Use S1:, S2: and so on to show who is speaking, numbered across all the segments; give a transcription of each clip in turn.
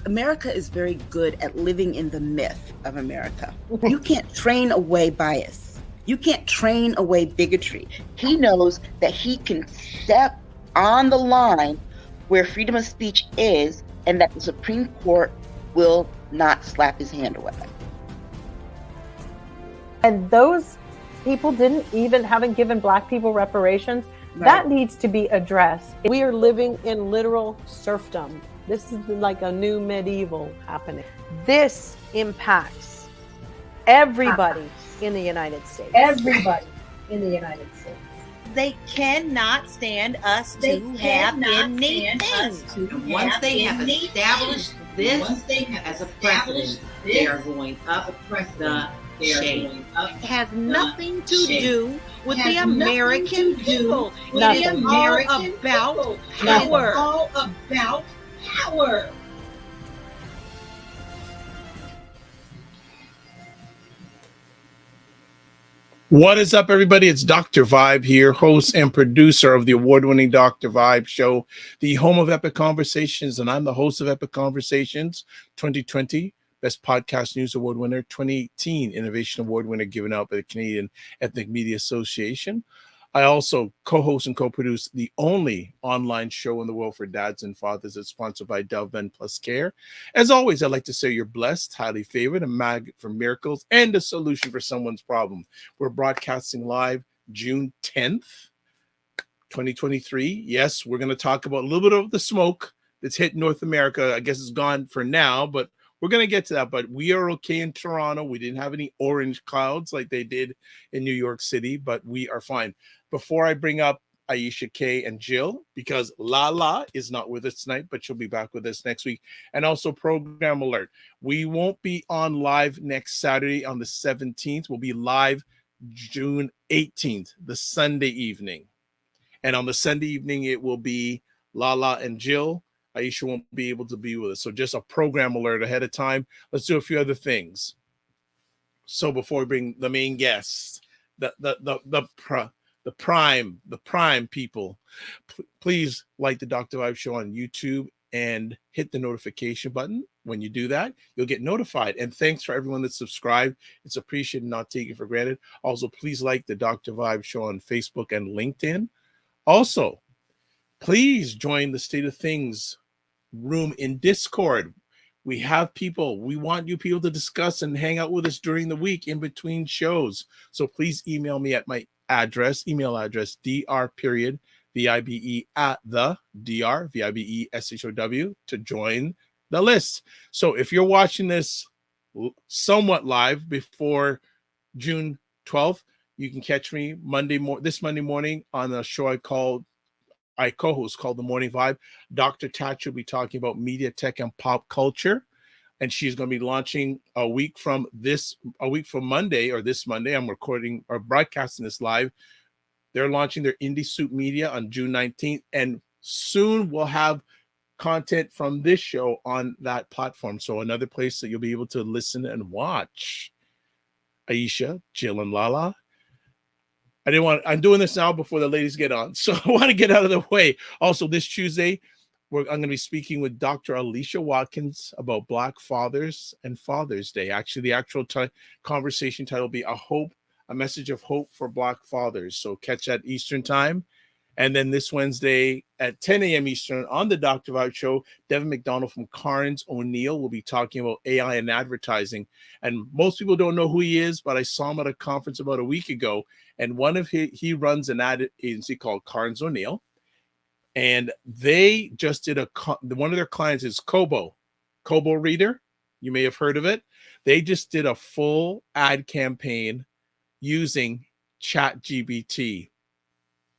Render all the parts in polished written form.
S1: America is very good at living in the myth of America. You can't train away bias. You can't train away bigotry. He knows that he can step on the line where freedom of speech is, and that the Supreme Court will not slap his hand away.
S2: And those people haven't given Black people reparations. Right. That needs to be addressed. We are living in literal serfdom. This is like a new medieval happening. This impacts everybody in the United States.
S3: Everybody in the United States.
S4: They cannot stand us to have anything.
S5: Once they have established this as a precedent, they are going up the chain. It has nothing to do with the American people. It is all about power.
S6: What is up, everybody? It's Dr. Vibe here, host and producer of the award-winning Dr. Vibe show, the home of Epic Conversations, and I'm the host of Epic Conversations 2020 Best Podcast News Award winner, 2018 Innovation Award winner given out by the Canadian Ethnic Media Association. I also co-host and co-produce the only online show in the world for dads and fathers that's sponsored by Dove Men Plus Care. As always, I'd like to say you're blessed, highly favored, a magnet for miracles, and a solution for someone's problem. We're broadcasting live June 10th, 2023. Yes, we're going to talk about a little bit of the smoke that's hit North America. I guess it's gone for now, but we're going to get to that. But we are okay in Toronto. We didn't have any orange clouds like they did in New York City, but we are fine. Before I bring up Aisha, Kay, and Jill, because LaLa is not with us tonight, but she'll be back with us next week. And also program alert. We won't be on live next Saturday on the 17th. We'll be live June 18th, the Sunday evening. And on the Sunday evening, it will be LaLa and Jill. Aisha won't be able to be with us. So just a program alert ahead of time. Let's do a few other things. So before we bring the main guests, the prime people, please like the Dr. Vibe show on YouTube and hit the notification button. When you do that, you'll get notified. And thanks for everyone that's subscribed. It's appreciated, not taken for granted. Also, please like the Dr. Vibe show on Facebook and LinkedIn. Also, please join the State of Things room in Discord. We have people. We want you people to discuss and hang out with us during the week in between shows. So please email me at my email address, dr.vibe at the dr.vibe to join the list. So if you're watching this somewhat live before June 12th, you can catch me this Monday morning on a show I co-host called The Morning Vibe. Dr. Tatch will be talking about media, tech, and pop culture. And she's going to be launching a week from Monday, or this Monday. I'm recording or broadcasting this live. They're launching their Indie Soup Media on June 19th. And soon we'll have content from this show on that platform. So another place that you'll be able to listen and watch. Aisha, Jill, and LaLa. I'm doing this now before the ladies get on. So I want to get out of the way. Also, this Tuesday, I'm going to be speaking with Dr. Alicia Watkins about Black Fathers and Father's Day. Actually, the actual conversation title will be A Message of Hope for Black Fathers. So catch that Eastern time. And then this Wednesday at 10 a.m. Eastern on the Dr. Vibe show, Devin McDonald from Carnes O'Neill will be talking about AI and advertising. And most people don't know who he is, but I saw him at a conference about a week ago. And he runs an ad agency called Carnes O'Neill. And they just did one of their clients is Kobo Reader. You may have heard of it. They just did a full ad campaign using ChatGPT.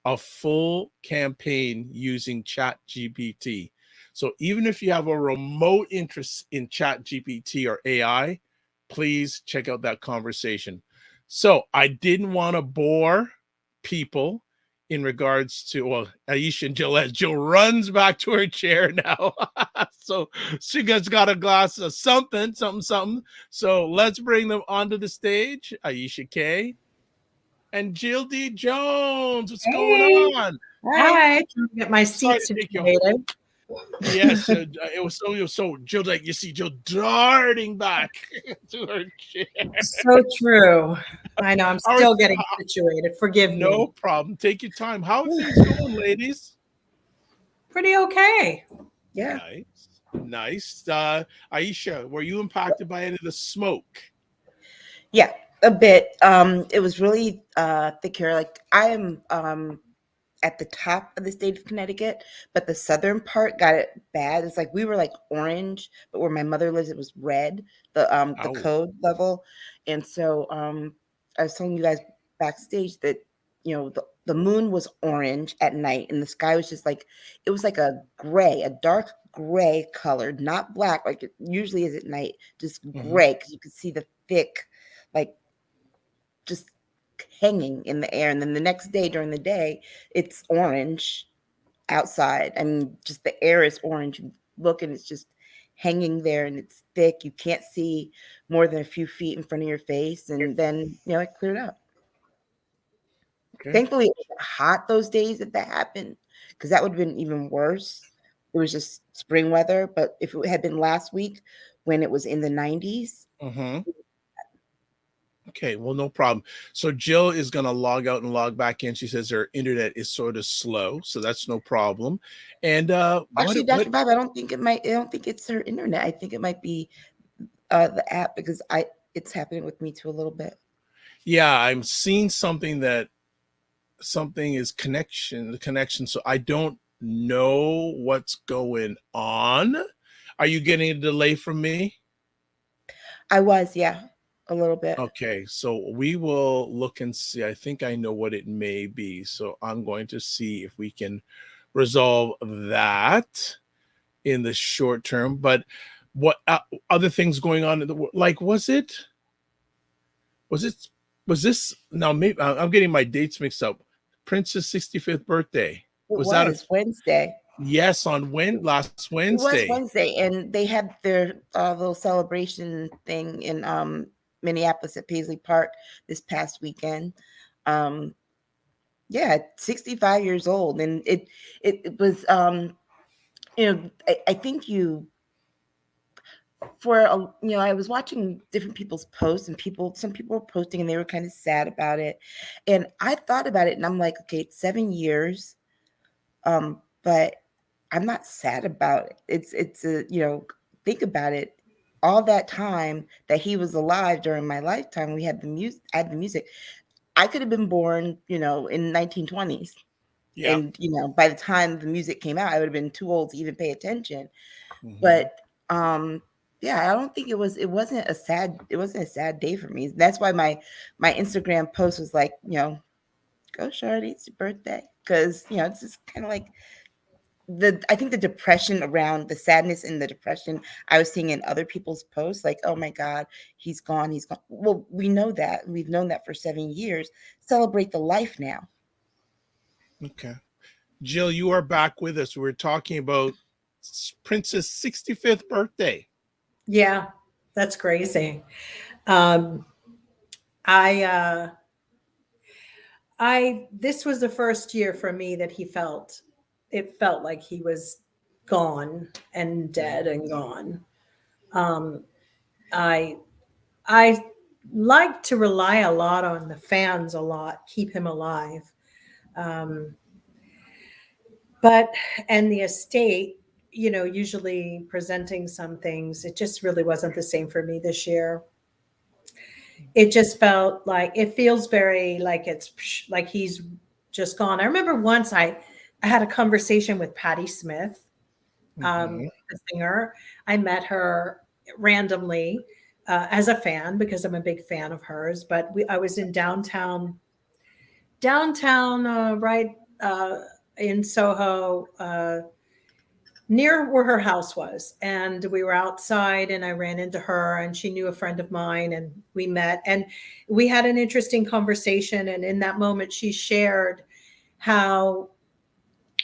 S6: A full campaign using ChatGPT. So even if you have a remote interest in ChatGPT or AI, please check out that conversation. So I didn't want to bore people in regards to, Aisha and Gillette. Jill runs back to her chair now. So she just got a glass of something. So let's bring them onto the stage. Aisha K. and Jill D. Jones. What's going on?
S3: Hi. Trying to get my seat situated.
S6: Yes, it was so Jill, like you see Jill darting back to her chair.
S2: So true. I know. I'm
S6: How are
S2: still getting situated. Forgive
S6: No
S2: me.
S6: problem. Take your time. How are things going, ladies?
S2: Pretty okay.
S1: Yeah.
S6: Nice. Nice. Aisha, were you impacted by any of the smoke?
S1: Yeah, a bit. It was really thick here. Like I am at the top of the state of Connecticut, but the southern part got it bad. It's like we were like orange, but where my mother lives, it was red, the
S6: Oh.
S1: code level. And so I was telling you guys backstage that the moon was orange at night, and the sky was just like it was like a gray, a dark gray color, not black like it usually is at night, just
S6: Mhm.
S1: gray because you could see the thick, like just hanging in the air. And then the next day during the day, it's orange outside. I mean, just the air is orange. You look and it's just hanging there and it's thick. You can't see more than a few feet in front of your face. And then, it cleared up.
S6: Okay.
S1: Thankfully, it wasn't hot those days that happened because that would have been even worse. It was just spring weather. But if it had been last week when it was in the 90s,
S6: Mhm. Okay, well, no problem. So Jill is going to log out and log back in. She says her internet is sort of slow, so that's no problem. And
S1: actually,
S6: what
S1: Dr. Bob, I don't think it's her internet. I think it might be the app because it's happening with me too a little bit.
S6: Yeah, I'm seeing something that something is the connection. So I don't know what's going on. Are you getting a delay from me?
S1: I was, yeah, a little bit.
S6: Okay, so we will look and see. I think I know what it may be. So I'm going to see if we can resolve that in the short term. But what other things going on in the world? Like, was it, was this, now maybe I'm getting my dates mixed up. Prince's 65th birthday.
S1: It
S6: Was that
S1: was Wednesday.
S6: yes, on last
S1: It was
S6: Wednesday?
S1: Wednesday, and they had their little celebration thing in Minneapolis at Paisley Park this past weekend. Um, yeah, 65 years old, and it was I think I was watching different people's posts, and some people were posting and they were kind of sad about it, and I thought about it and I'm like, okay, it's 7 years, but I'm not sad about it. It's a think about it, all that time that he was alive during my lifetime, we had the music. I had the music. I could have been born in 1920s,
S6: Yeah.
S1: and by the time the music came out I would have been too old to even pay attention.
S6: Mhm.
S1: But yeah, I don't think it wasn't a sad day for me. That's why my Instagram post was like, go shorty, it's your birthday. Because it's just kind of like I think the depression around the sadness and the depression I was seeing in other people's posts, like, oh my God, he's gone. Well, we know that. We've known that for 7 years. Celebrate the life now.
S6: Okay. Jill, you are back with us. We're talking about Prince's 65th birthday.
S2: Yeah, that's crazy. Um, I this was the first year for me that it felt like he was gone and dead and gone. Um, I I like to rely a lot on the fans a lot, keep him alive. Um, but and the estate, usually presenting some things, it just really wasn't the same for me this year. It just felt like it feels very like it's like he's just gone. I remember once I had a conversation with Patti Smith,
S6: Mhm.
S2: the singer. I met her randomly as a fan because I'm a big fan of hers. But I was in downtown, right in Soho, near where her house was. And we were outside and I ran into her and she knew a friend of mine and we met and we had an interesting conversation. And in that moment, she shared how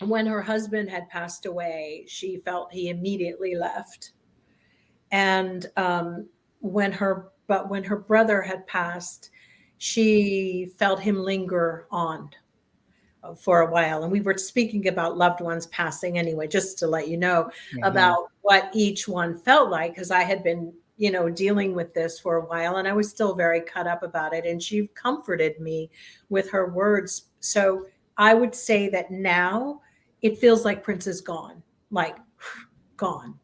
S2: when her husband had passed away, she felt he immediately left. And when her brother had passed, she felt him linger on for a while, and we were speaking about loved ones passing anyway, just to let you know about what each one felt like, because I had been, dealing with this for a while, and I was still very cut up about it. And she comforted me with her words. So I would say that now it feels like Prince is gone, like gone,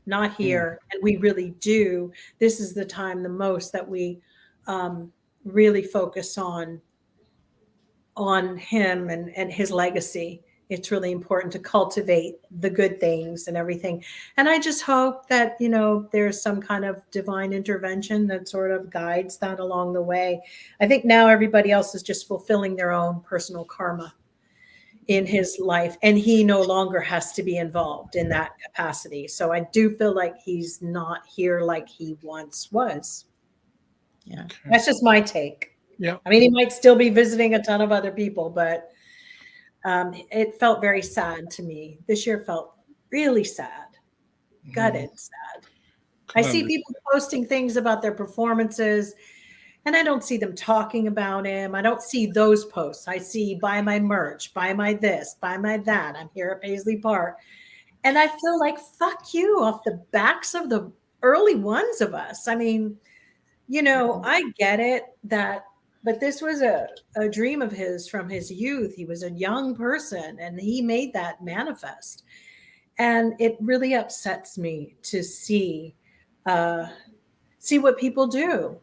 S2: not here. And we really do. This is the time the most that we really focus on him and his legacy. It's really important to cultivate the good things and everything. And I just hope that, there's some kind of divine intervention that sort of guides that along the way. I think now everybody else is just fulfilling their own personal karma in his life, and he no longer has to be involved in that capacity. So I do feel like he's not here like he once was. Yeah. Okay. That's just my take.
S6: Yeah.
S2: I mean, he might still be visiting a ton of other people, but it felt very sad to me. This year felt really sad, gutted, sad. I see people posting things about their performances, and I don't see them talking about him. I don't see those posts. I see buy my merch, buy my this, buy my that. I'm here at Paisley Park. And I feel like, fuck you, off the backs of the early ones of us. I mean, I get it but this was a dream of his from his youth. He was a young person, and he made that manifest. And it really upsets me to see what people do.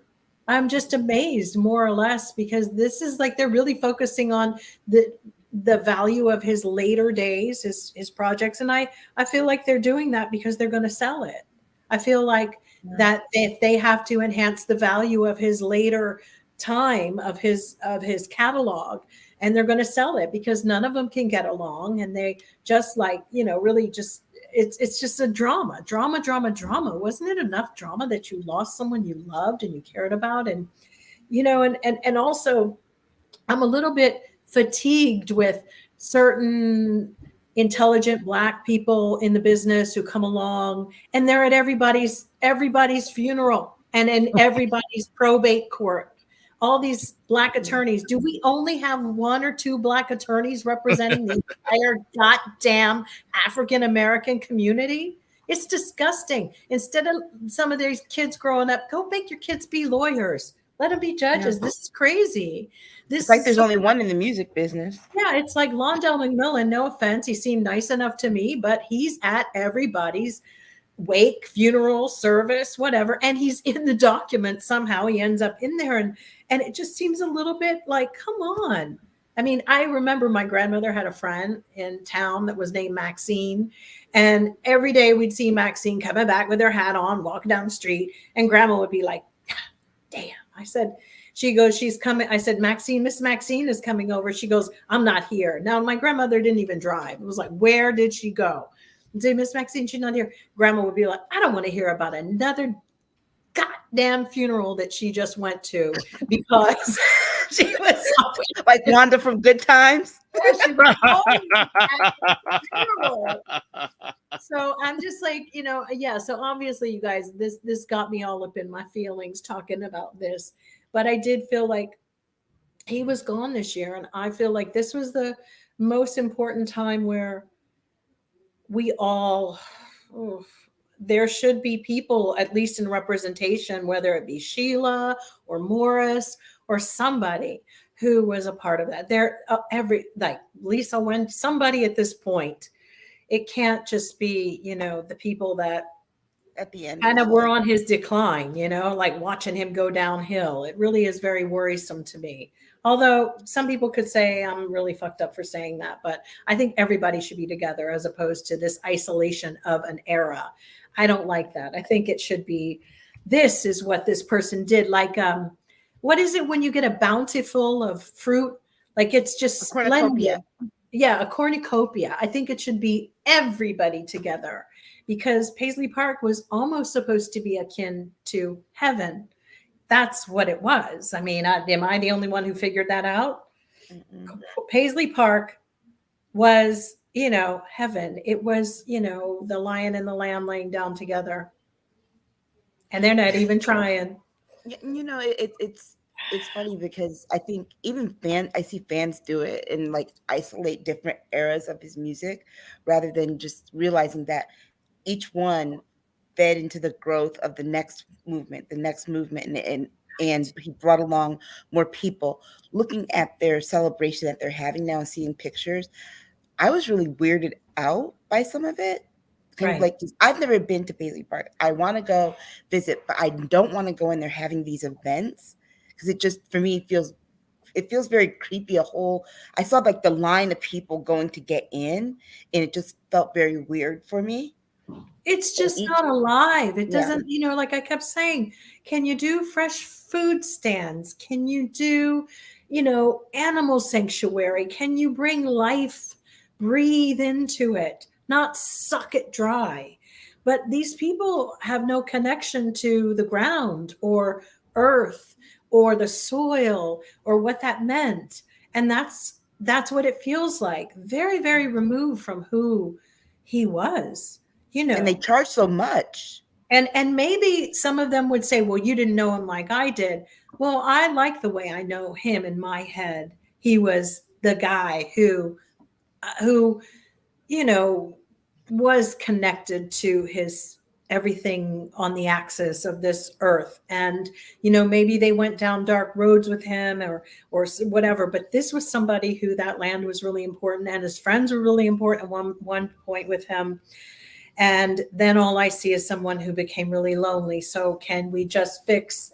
S2: I'm just amazed, more or less, because this is like they're really focusing on the value of his later days, his projects. And I feel like they're doing that because they're going to sell it. I feel like that if they have to enhance the value of his later time of his catalog, and they're going to sell it because none of them can get along, and they just really just it's just a drama. Wasn't it enough drama that you lost someone you loved and you cared about? And and also I'm a little bit fatigued with certain intelligent Black people in the business who come along and they're at everybody's funeral and in everybody's probate court. All these Black attorneys. Do we only have one or two Black attorneys representing the entire goddamn African-American community? It's disgusting. Instead of some of these kids growing up, go make your kids be lawyers. Let them be judges. Yeah. This is crazy.
S1: It's like there's only one in the music business.
S2: Yeah, it's like Londell McMillan, no offense. He seemed nice enough to me, but he's at everybody's wake, funeral, service, whatever. And he's in the document somehow. He ends up in there. And it just seems a little bit like, come on. I mean, I remember my grandmother had a friend in town that was named Maxine. And every day we'd see Maxine coming back with her hat on, walking down the street. And grandma would be like, damn. I said, she goes, she's coming. I said, Miss Maxine is coming over. She goes, I'm not here. Now, my grandmother didn't even drive. It was like, where did she go? And say, Miss Maxine, she's not here. Grandma would be like, I don't want to hear about another goddamn funeral that she just went to because she was
S1: like Wanda from Good Times.
S2: She was so I'm just like, yeah. So obviously, you guys, this got me all up in my feelings talking about this. But I did feel like he was gone this year, and I feel like this was the most important time where we all. There should be people, at least in representation, whether it be Sheila or Morris or somebody who was a part of that. There, like Lisa, when somebody at this point, it can't just be, the people that
S1: at the end
S2: kind of were on his decline, like watching him go downhill. It really is very worrisome to me. Although some people could say I'm really fucked up for saying that, but I think everybody should be together as opposed to this isolation of an era. I don't like that. I think it should be, this is what this person did. Like, what is it when you get a bountiful of fruit? Like it's just splendid. Yeah, a cornucopia. I think it should be everybody together because Paisley Park was almost supposed to be akin to heaven. That's what it was. I mean, am I the only one who figured that out? Mm-mm. Paisley Park was, heaven. It was, the lion and the lamb laying down together. And they're not even trying.
S1: It's it's funny because I think even I see fans do it and like isolate different eras of his music rather than just realizing that each one fed into the growth of the next movement, and he brought along more people. Looking at their celebration that they're having now and seeing pictures, I was really weirded out by some of it. Kind of
S3: Right.
S1: like, I've never been to Paisley Park. I want to go visit, but I don't want to go in there having these events because it just, for me, it feels very creepy. I saw like the line of people going to get in, and it just felt very weird for me.
S3: It's
S1: And
S3: just not alive. It
S1: yeah,
S3: doesn't, like I kept saying, can you do fresh food stands? Can you do, animal sanctuary? Can you bring life, breathe into it, not suck it dry? But these people have no connection to the ground or earth or the soil or what that meant. And that's what it feels like. Very, very removed from who he was.
S1: and they charge so much.
S3: And maybe some of them would say, well, you didn't know him like I did. Well, I like the way I know him in my head. He was the guy who was connected to his everything on the axis of this earth. And maybe they went down dark roads with him or whatever, but this was somebody who that land was really important, and his friends were really important at one point with him. And then all I see is someone who became really lonely. So can we just fix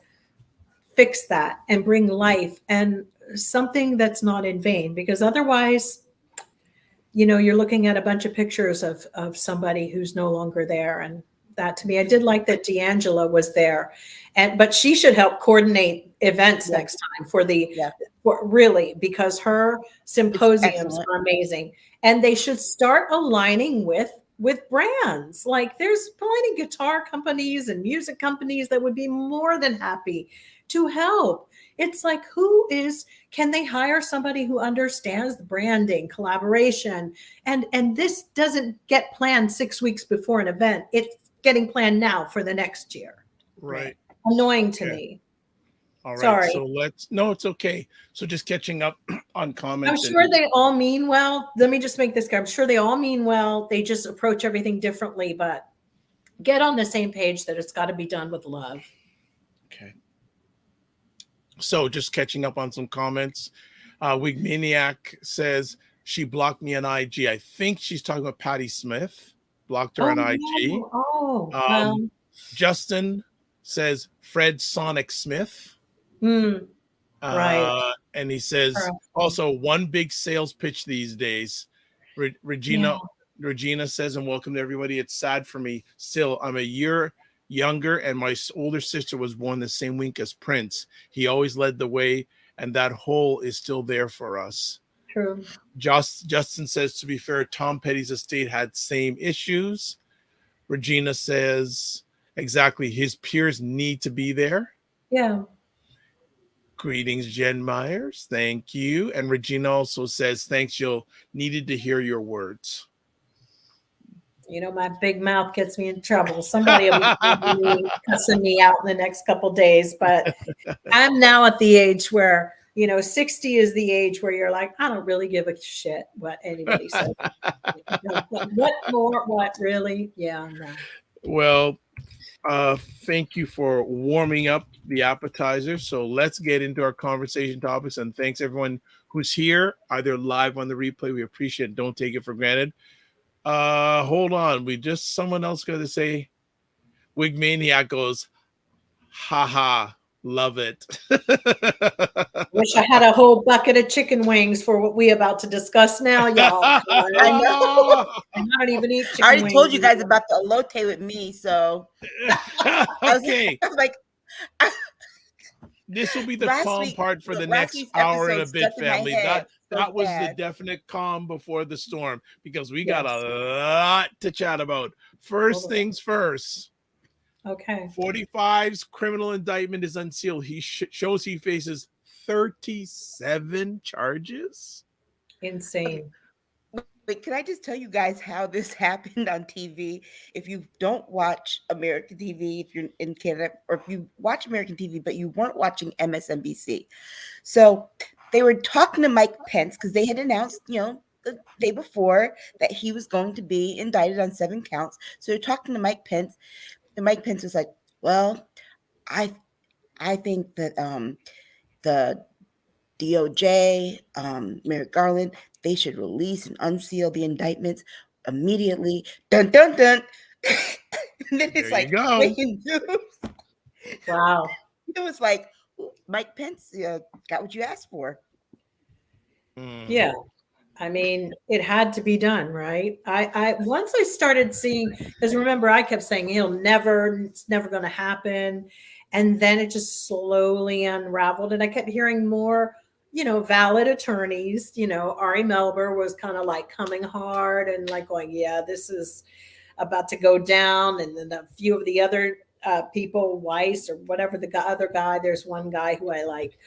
S3: that and bring life and something that's not in vain? Because otherwise, you're looking at a bunch of pictures of somebody who's no longer there. And that, to me, I did like that D'Angela was there, but she should help coordinate events next time for really, because her symposiums are amazing, and they should start aligning with brands. Like, there's plenty of guitar companies and music companies that would be more than happy to help. It's like, can they hire somebody who understands the branding, collaboration, and this doesn't get planned 6 weeks before an event. It's getting planned now for the next year.
S6: Right.
S3: Annoying to me.
S6: All right.
S3: Sorry.
S6: So no, it's okay. So just catching up on comments.
S3: I'm sure they all mean well. Let me just make this clear. I'm sure they all mean well. They just approach everything differently, but get on the same page that it's got to be done with love.
S6: Okay. So just catching up on some comments. Wigmaniac says she blocked me on IG. I think she's talking about Patti Smith. Blocked her on IG.
S3: Well.
S6: Justin says Fred Sonic Smith.
S3: Right.
S6: And he says also one big sales pitch these days. Regina says, and welcome to everybody. It's sad for me. Still, I'm a year younger, and my older sister was born the same week as Prince. He always led the way, and that hole is still there for us.
S3: True.
S6: Justin says, to be fair, Tom Petty's estate had same issues. Regina says, exactly, his peers need to be there.
S3: Yeah.
S6: Greetings, Jen Myers. Thank you. And Regina also says, thanks, Jill. Needed to hear your words.
S3: My big mouth gets me in trouble. Somebody will be cussing me out in the next couple of days. But I'm now at the age where, 60 is the age where you're like, I don't really give a shit what anybody says. What more? What really? Yeah. No.
S6: Well, thank you for warming up the appetizer. So let's get into our conversation topics. And thanks everyone who's here, either live on the replay. We appreciate it. Don't take it for granted. Hold on. Someone else got to say, Wigmaniac goes, haha, love it.
S3: Wish I had a whole bucket of chicken wings for what we about to discuss now, y'all. I know. I don't even eat chicken wings.
S1: I already told you guys about the elote with me, so
S6: okay.
S1: I was like,
S6: this will be the calm part for the next hour and a bit, family. That was the definite calm before the storm, because we got a lot to chat about. First things first.
S3: Okay.
S6: 45's criminal indictment is unsealed. He shows he faces 37 charges.
S3: Insane.
S1: But can I just tell you guys how this happened on TV? If you don't watch American TV, if you're in Canada, or if you watch American TV, but you weren't watching MSNBC. So they were talking to Mike Pence because they had announced, the day before that he was going to be indicted on 7 counts. So they're talking to Mike Pence, and Mike Pence was like, well, I think that the DOJ, Merrick Garland, they should release and unseal the indictments immediately. Dun dun dun. And then it's like breaking news.
S3: Wow.
S1: It was like Mike Pence got what you asked for.
S3: Yeah. I mean, it had to be done, right? I once I started seeing, because remember, I kept saying it's never going to happen. And then it just slowly unraveled. And I kept hearing more, valid attorneys, Ari Melber was kind of like coming hard and like going, yeah, this is about to go down. And then a few of the other people, Weiss or whatever other guy, there's one guy who I like.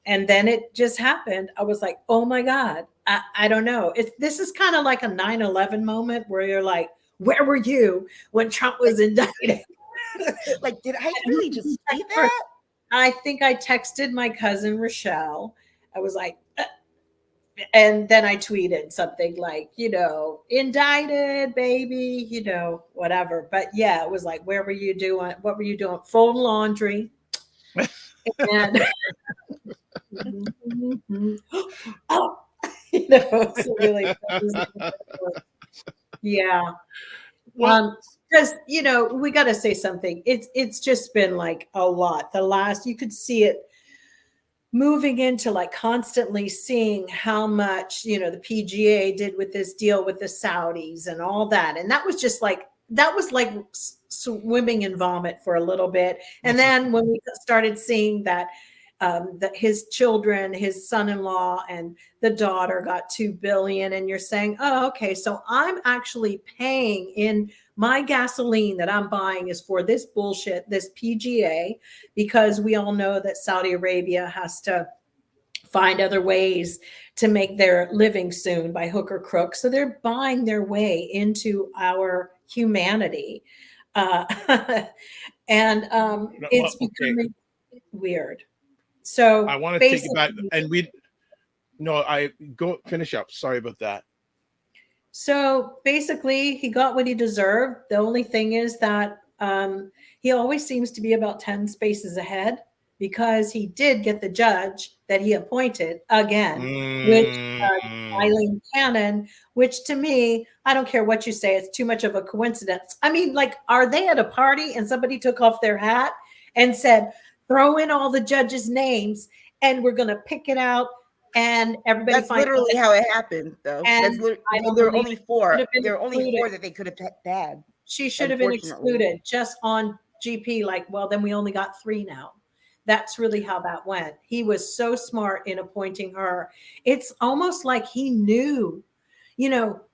S3: And then it just happened. I was like, oh my God, I don't know. This is kind of like a 9/11 moment where you're like, where were you when Trump was indicted?
S1: Like, did I really just say that?
S3: I think I texted my cousin Rochelle. I was like, and then I tweeted something like, indicted, baby, whatever. But yeah, it was like, where were you doing? What were you doing? Folding laundry. And oh, it's really yeah. Because we got to say something. It's just been like a lot. You could see it moving into like constantly seeing how much the PGA did with this deal with the Saudis and all that, and that was like swimming in vomit for a little bit, and then when we started seeing that his children, his son-in-law and the daughter got $2 billion, and you're saying, oh, okay, so I'm actually paying in my gasoline that I'm buying is for this bullshit, this PGA, because we all know that Saudi Arabia has to find other ways to make their living soon by hook or crook. So they're buying their way into our humanity. And it's becoming weird. So
S6: I want to take it back, and I go finish up. Sorry about that.
S3: So basically, he got what he deserved. The only thing is that he always seems to be about 10 spaces ahead, because he did get the judge that he appointed again, which Eileen Cannon, which to me, I don't care what you say, it's too much of a coincidence. I mean, like, are they at a party and somebody took off their hat and said, throw in all the judges' names and we're going to pick it out, and everybody.
S1: That's literally how it happened, though.
S3: And
S1: there were only 4. There are only 4 that they could have had.
S3: She should have been excluded just on GP. Like, well, then we only got 3 now. That's really how that went. He was so smart in appointing her. It's almost like he knew,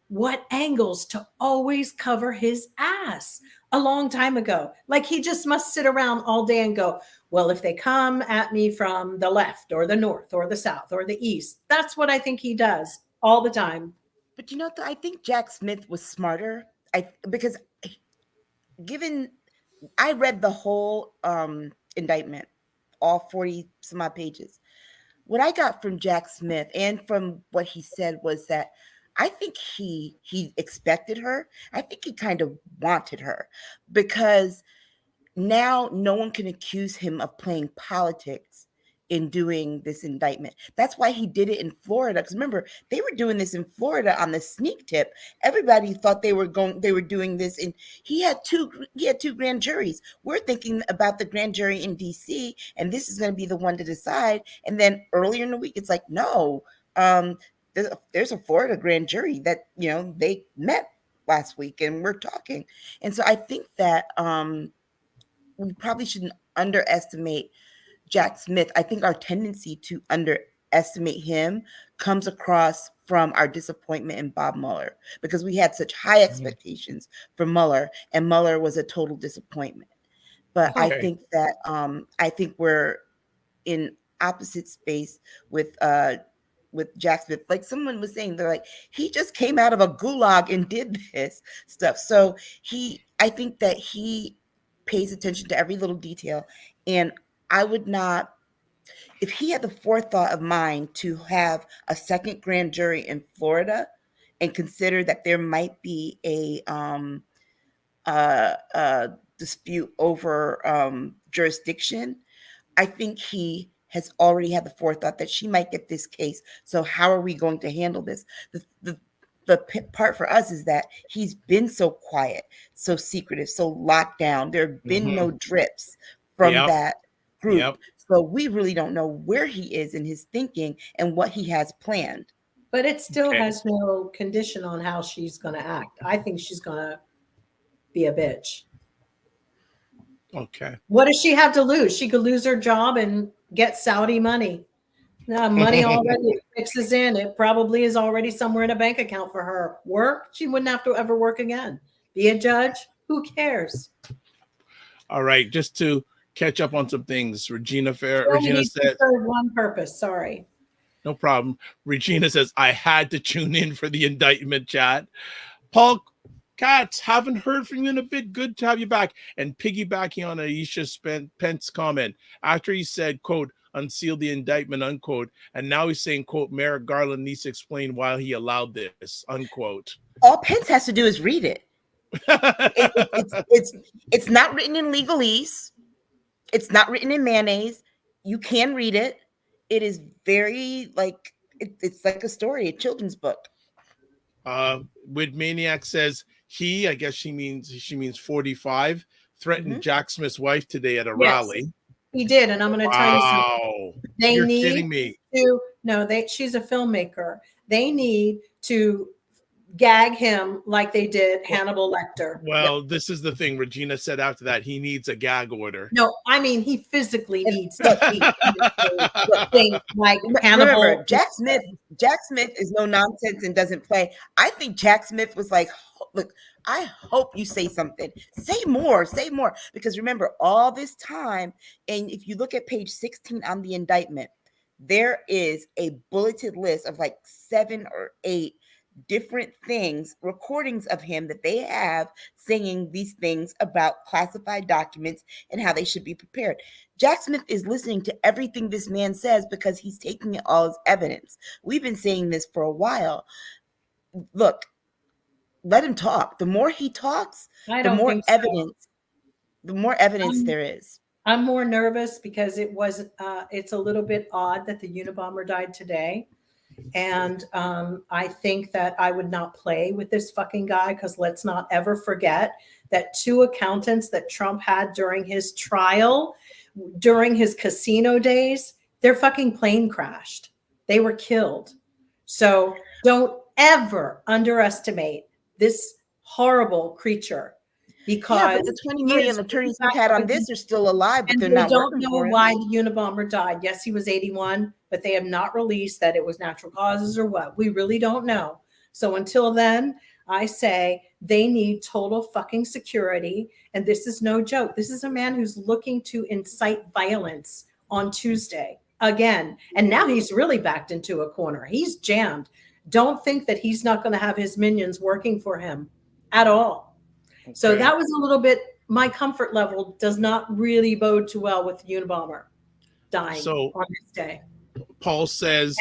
S3: what angles to always cover his ass a long time ago. Like, he just must sit around all day and go, well, if they come at me from the left or the north or the south or the east, that's what I think he does all the time.
S1: But I think Jack Smith was smarter. Because I read the whole indictment, all 40 some odd pages. What I got from Jack Smith and from what he said was that I think he expected her. I think he kind of wanted her, because now no one can accuse him of playing politics in doing this indictment. That's why he did it in Florida. Because remember, they were doing this in Florida on the sneak tip. Everybody thought they were doing this, and he had two grand juries. We're thinking about the grand jury in DC, and this is going to be the one to decide. And then earlier in the week, it's like, no, there's a Florida grand jury that they met last week, and we're talking. And so I think that we probably shouldn't underestimate Jack Smith. I think our tendency to underestimate him comes across from our disappointment in Bob Mueller, because we had such high expectations for Mueller, and Mueller was a total disappointment. But I think that I think we're in opposite space with with Jack Smith. Like someone was saying, they're like, he just came out of a gulag and did this stuff. So I think that he pays attention to every little detail. And I would not, if he had the forethought of mind to have a second grand jury in Florida and consider that there might be a dispute over jurisdiction, I think he has already had the forethought that she might get this case. So how are we going to handle this? The part for us is that he's been so quiet, so secretive, so locked down. There have been no drips from that group. So we really don't know where he is in his thinking and what he has planned.
S3: But it still has no condition on how she's going to act. I think she's going to be a bitch.
S6: Okay.
S3: What does she have to lose? She could lose her job and get Saudi money. No, money already fixes in. It probably is already somewhere in a bank account for her. Work, she wouldn't have to ever work again. Be a judge, who cares?
S6: All right, just to catch up on some things. Regina said,
S3: serve one purpose. Sorry.
S6: No problem. Regina says, I had to tune in for the indictment chat. Paul Katz, haven't heard from you in a bit. Good to have you back. And piggybacking on Aisha Pence comment, after he said, quote, unseal the indictment, unquote, and now he's saying, quote, Merrick Garland needs to explain why he allowed this, unquote.
S1: All Pence has to do is read it. It's not written in legalese. It's not written in mayonnaise. You can read it. It is very like it's like a story, a children's book.
S6: With Maniac says I guess she means 45, threatened Jack Smith's wife today at a rally.
S3: He did, and I'm going to tell you something.
S6: You're kidding me.
S3: She's a filmmaker. They need to gag him like they did Hannibal Lecter.
S6: Well, this is the thing. Regina said after that he needs a gag order.
S3: No, I mean he physically needs to be like Hannibal.
S1: Remember, Jack Smith is no nonsense and doesn't play. I think Jack Smith was like, look, I hope you say something. Say more. Because remember, all this time, and if you look at page 16 on the indictment, there is a bulleted list of like 7 or 8 different things, recordings of him that they have saying these things about classified documents and how they should be prepared. Jack Smith is listening to everything this man says because he's taking it all as evidence. We've been saying this for a while. Look, let him talk. The more he talks, the more evidence there is.
S3: I'm more nervous because it's a little bit odd that the Unabomber died today. And I think that I would not play with this fucking guy because let's not ever forget that 2 accountants that Trump had during his trial, during his casino days, their fucking plane crashed. They were killed. So don't ever underestimate this horrible creature. Because
S1: the 20 million attorneys we've had on this are still alive, but they're not
S3: working. They don't know why the Unabomber died. Yes, he was 81, but they have not released that it was natural causes or what. We really don't know. So until then, I say they need total fucking security. And this is no joke. This is a man who's looking to incite violence on Tuesday again. And now he's really backed into a corner. He's jammed. Don't think that he's not going to have his minions working for him at all. Okay. So that was a little bit, my comfort level does not really bode too well with the Unabomber dying on this day.
S6: Paul says,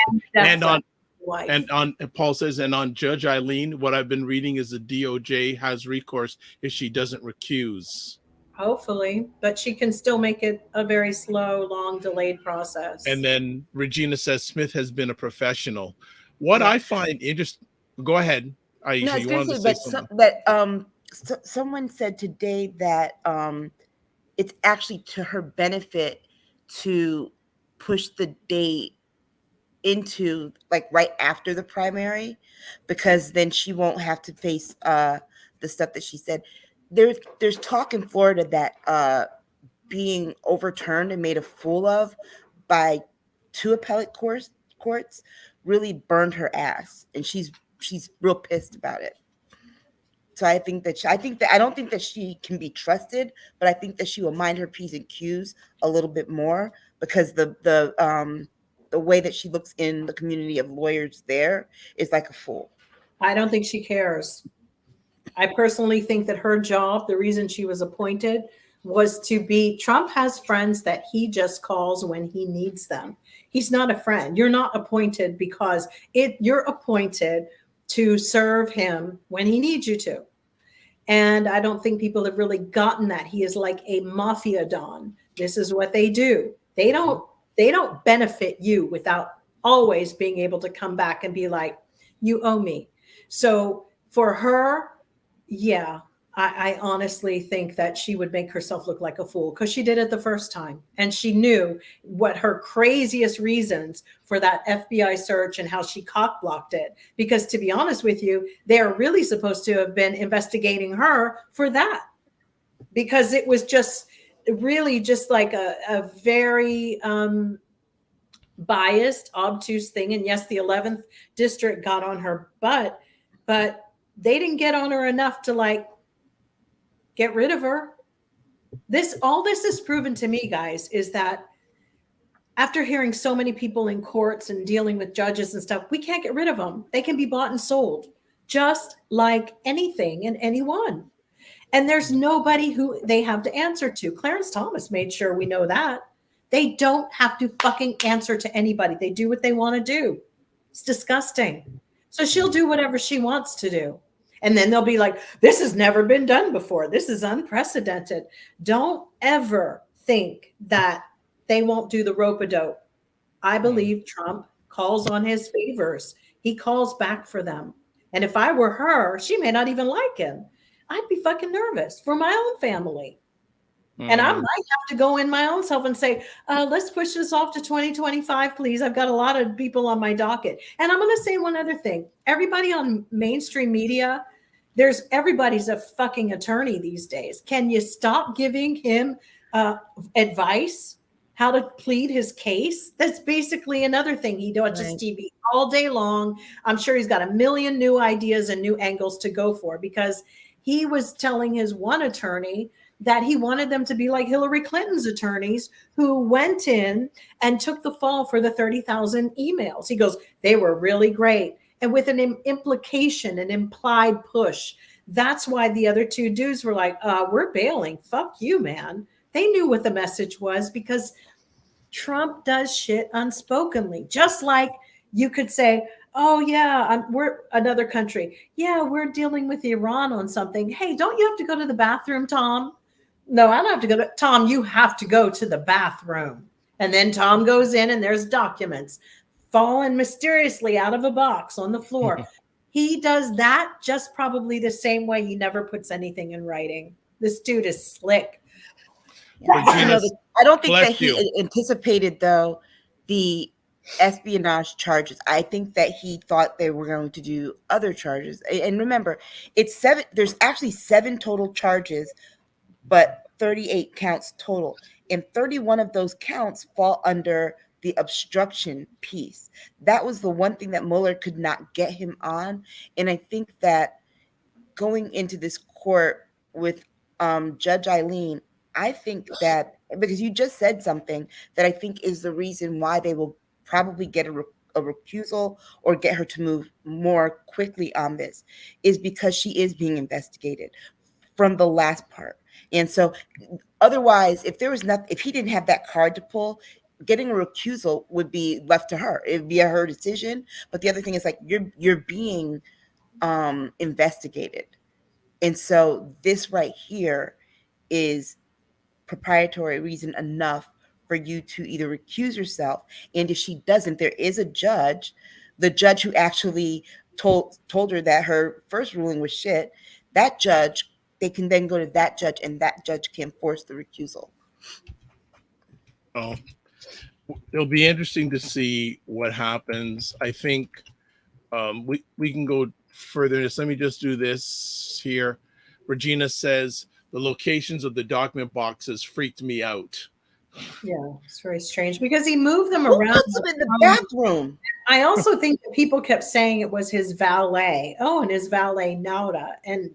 S6: Paul says, and on Judge Eileen, what I've been reading is the DOJ has recourse if she doesn't recuse.
S3: Hopefully, but she can still make it a very slow, long, delayed process.
S6: And then Regina says Smith has been a professional. What I find interesting, go ahead, Aisha.
S1: No,
S6: you wanted to say something.
S1: Someone said today that it's actually to her benefit to push the date into like right after the primary, because then she won't have to face the stuff that she said. There's talk in Florida that being overturned and made a fool of by 2 appellate courts really burned her ass, and she's real pissed about it. So I don't think that she can be trusted, but I think that she will mind her P's and Q's a little bit more, because the the way that she looks in the community of lawyers there is like a fool.
S3: I don't think she cares. I personally think that her job, the reason she was appointed, was to be, Trump has friends that he just calls when he needs them. He's not a friend. You're not appointed because you're appointed to serve him when he needs you to. And I don't think people have really gotten that. He is like a mafia don. This is what they do. They don't benefit you without always being able to come back and be like, you owe me. So for her, yeah, I honestly think that she would make herself look like a fool because she did it the first time. And she knew what her craziest reasons for that FBI search and how she cock-blocked it. Because to be honest with you, they're really supposed to have been investigating her for that. Because it was just really just like a very biased, obtuse thing. And yes, the 11th district got on her butt, but they didn't get on her enough to like get rid of her. All this is proven to me, guys, is that after hearing so many people in courts and dealing with judges and stuff, we can't get rid of them. They can be bought and sold just like anything and anyone. And there's nobody who they have to answer to. Clarence Thomas made sure we know that. They don't have to fucking answer to anybody. They do what they want to do. It's disgusting. So she'll do whatever she wants to do. And then they'll be like, this has never been done before. This is unprecedented. Don't ever think that they won't do the rope-a-dope. I believe Trump calls on his favors. He calls back for them. And if I were her, she may not even like him. I'd be fucking nervous for my own family. And I might have to go in my own self and say, let's push this off to 2025, please. I've got a lot of people on my docket. And I'm going to say one other thing. Everybody on mainstream media, everybody's a fucking attorney these days. Can you stop giving him advice, how to plead his case? That's basically another thing. He watches TV all day long. I'm sure he's got a million new ideas and new angles to go for, because he was telling his one attorney that he wanted them to be like Hillary Clinton's attorneys who went in and took the fall for the 30,000 emails. He goes, they were really great. And with an implication, an implied push. That's why the other two dudes were like, we're bailing. Fuck you, man. They knew what the message was, because Trump does shit unspokenly. Just like you could say, oh, yeah, we're another country. Yeah, we're dealing with Iran on something. Hey, don't you have to go to the bathroom, Tom? No, I don't have to go to Tom. You have to go to the bathroom. And then Tom goes in and there's documents fallen mysteriously out of a box on the floor. He does that just probably the same way he never puts anything in writing. This dude is slick.
S1: I don't think that he anticipated, though, the espionage charges. I think that he thought they were going to do other charges. And remember, there's actually 7 total charges, but 38 counts total. And 31 of those counts fall under the obstruction piece. That was the one thing that Mueller could not get him on. And I think that going into this court with Judge Eileen, I think that, because you just said something that I think is the reason why they will probably get a recusal or get her to move more quickly on this, is because she is being investigated from the last part. And so otherwise, if he didn't have that card to pull, getting a recusal would be left to her. It'd be her decision. But the other thing is, like, you're being investigated. And so this right here is proprietary reason enough for you to either recuse yourself. And if she doesn't, there is a judge, the judge who actually told her that her first ruling was shit. That judge, they can then go to that judge, and that judge can force the recusal.
S6: Oh, it'll be interesting to see what happens. I think we can go further. Let me just do this here. Regina says, the locations of the document boxes freaked me out.
S3: Yeah, it's very strange because he moved them around.
S1: Puts them in the bathroom.
S3: I also think that people kept saying it was his valet. Oh, and his valet Nauta, and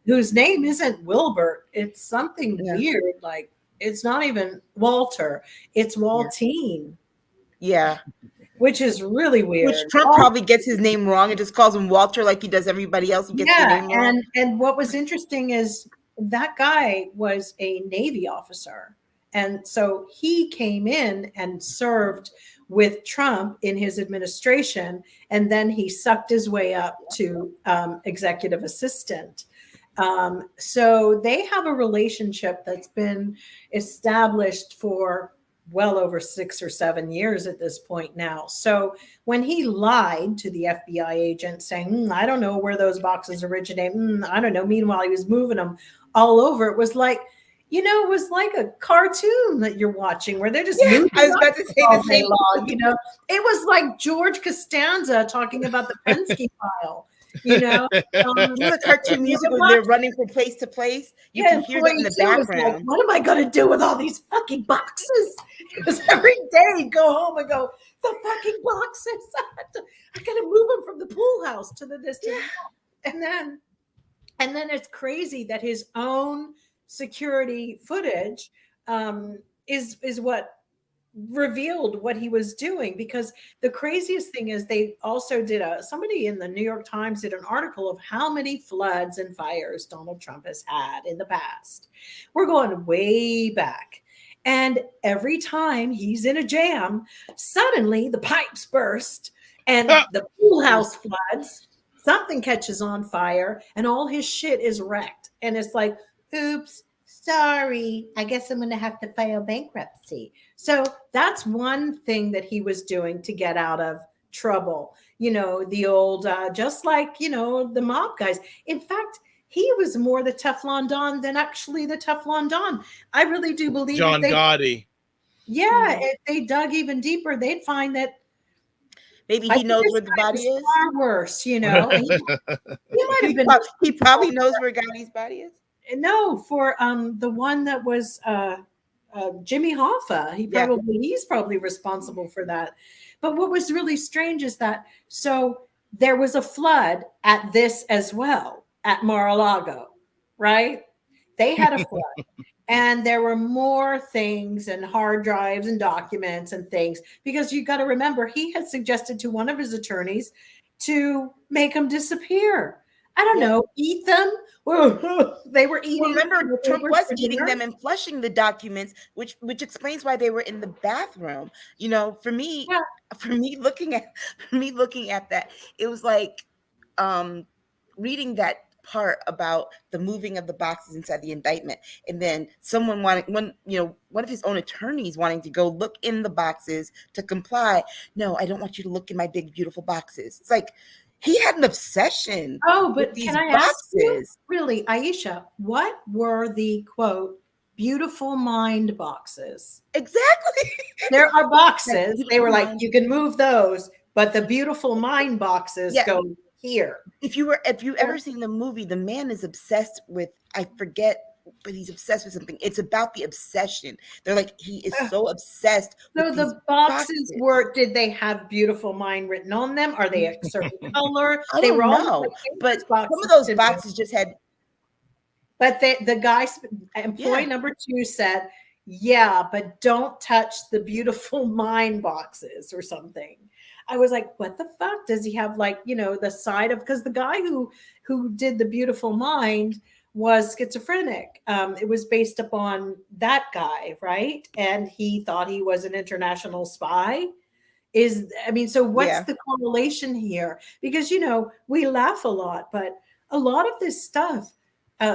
S3: whose name isn't Wilbert. It's something weird. Like, it's not even Walter. It's Waltine.
S1: Yeah.
S3: which is really weird.
S1: Which Trump probably gets his name wrong and just calls him Walter like he does everybody else. He gets the name wrong.
S3: And what was interesting is that guy was a Navy officer. And so he came in and served with Trump in his administration, and then he sucked his way up to executive assistant. So they have a relationship that's been established for well over 6 or 7 years at this point now. So when he lied to the FBI agent saying, I don't know where those boxes originate, I don't know. Meanwhile, he was moving them all over. It was like, you know, it was like a cartoon that you're watching where they're just moving.
S1: I was about to say the same
S3: long, you know, it was like George Costanza talking about the Penske file. You know,
S1: the cartoon music when they're running from place to place, you can hear that in the background.
S3: Like, what am I going to do with all these fucking boxes? Because every day you go home and go, the fucking boxes. I got to move them from the pool house to the distant. Yeah. And then it's crazy that his own security footage is what revealed what he was doing. Because the craziest thing is they also did somebody in the New York Times did an article of how many floods and fires Donald Trump has had in the past. We're going way back. And every time he's in a jam, suddenly the pipes burst and the pool house floods, something catches on fire, and all his shit is wrecked. And it's like, oops, sorry, I guess I'm going to have to file bankruptcy. So that's one thing that he was doing to get out of trouble. You know, the old, just like, you know, the mob guys. In fact, he was more the Teflon Don than actually the Teflon Don. I really do believe
S6: John Gotti.
S3: Yeah, if they dug even deeper, they'd find that
S1: maybe he knows where the body is.
S3: Far worse, you know. He might have been.
S1: He probably knows where Gotti's body is.
S3: No, for the one that was Jimmy Hoffa, he's probably responsible for that. But what was really strange is that so there was a flood at this as well at Mar-a-Lago, right? They had a flood. And there were more things and hard drives and documents and things, because you got to remember, he had suggested to one of his attorneys to make them disappear. I don't know, eat them. They were eating.
S1: Remember, Trump was eating them and flushing the documents, which explains why they were in the bathroom. You know, for me looking at that, it was like reading that part about the moving of the boxes inside the indictment, and then one of his own attorneys wanting to go look in the boxes to comply. No, I don't want you to look in my big beautiful boxes. It's like he had an obsession.
S3: Oh, but
S1: with these
S3: can I
S1: boxes.
S3: ask you, really, Aisha, what were the quote beautiful mind boxes?
S1: Exactly.
S3: There are boxes. They were like, you can move those, but the beautiful mind boxes go here.
S1: If you ever seen the movie, the man is obsessed with, I forget, but he's obsessed with something. It's about the obsession. They're like, he is so obsessed.
S3: So the boxes did they have beautiful mind written on them? Are they a certain color?
S1: I don't know, but some of those boxes just had.
S3: But the guy, employee number 2 said, yeah, but don't touch the beautiful mind boxes or something. I was like, what the fuck? Does he have, like, you know, the side of, because the guy who did the beautiful mind was schizophrenic. It was based upon that guy, right? And he thought he was an international spy. So what's the correlation here? Because, you know, we laugh a lot, but a lot of this stuff,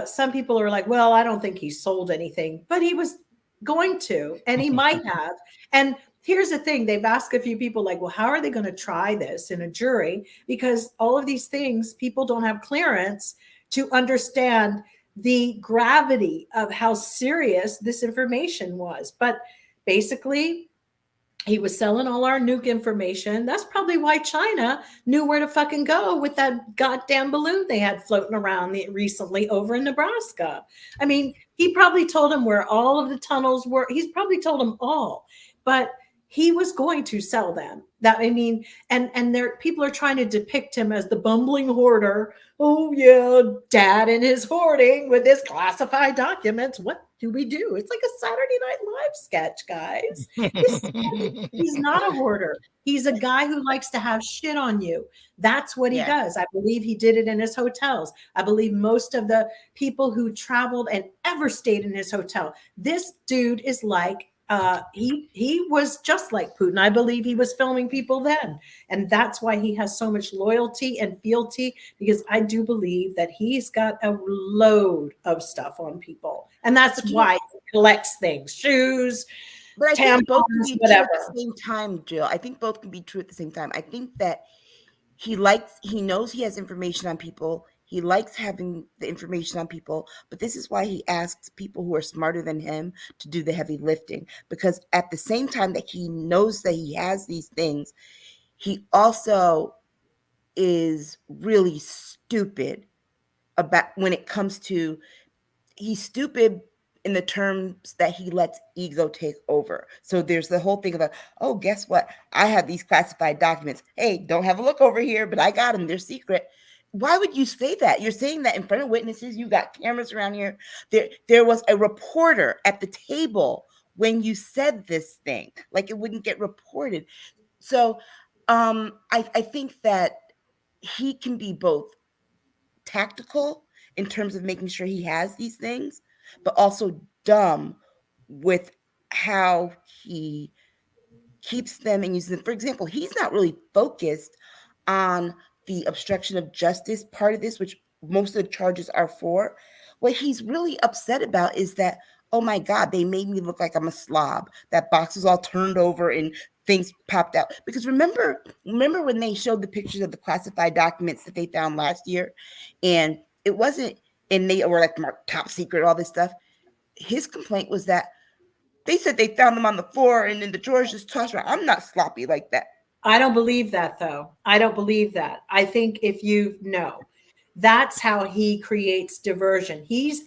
S3: some people are like, well, I don't think he sold anything, but he was going to, and he might have. And here's the thing. They've asked a few people like, well, how are they going to try this in a jury? Because all of these things, people don't have clearance to understand the gravity of how serious this information was. But basically, he was selling all our nuke information. That's probably why China knew where to fucking go with that goddamn balloon they had floating around recently over in Nebraska. I mean, he probably told them where all of the tunnels were. He's probably told them all. But he was going to sell them. That, I mean, and there people are trying to depict him as the bumbling hoarder. Oh yeah, dad and his hoarding with his classified documents. What do we do? It's like a Saturday Night Live sketch, guys. He's not a hoarder. He's a guy who likes to have shit on you. That's what he does. I believe he did it in his hotels. I believe most of the people who traveled and ever stayed in his hotel. This dude is like, he was just like Putin. I believe he was filming people then. And that's why he has so much loyalty and fealty, because I do believe that he's got a load of stuff on people. And that's why he collects things, shoes,
S1: but I think both can be
S3: whatever.
S1: true at the same time, Jill. I think both can be true at the same time. I think that he knows he has information on people. He likes having the information on people, but this is why he asks people who are smarter than him to do the heavy lifting. Because at the same time that he knows that he has these things, he also is really stupid about when it comes to, he's stupid in the terms that he lets ego take over. So there's the whole thing about, oh, guess what? I have these classified documents. Hey, don't have a look over here, but I got them. They're secret. Why would you say that? You're saying that in front of witnesses. You got cameras around here. There was a reporter at the table when you said this thing. Like, it wouldn't get reported. So I think that he can be both tactical in terms of making sure he has these things, but also dumb with how he keeps them and uses them. For example, he's not really focused on the obstruction of justice part of this, which most of the charges are for. What he's really upset about is that, oh my God, they made me look like I'm a slob. That box was all turned over and things popped out. Because remember when they showed the pictures of the classified documents that they found last year, and it wasn't, and they were like marked top secret, all this stuff. His complaint was that they said they found them on the floor and in the drawers just tossed around. I'm not sloppy like that.
S3: I don't believe that, though. I don't believe that. I think that's how he creates diversion. He's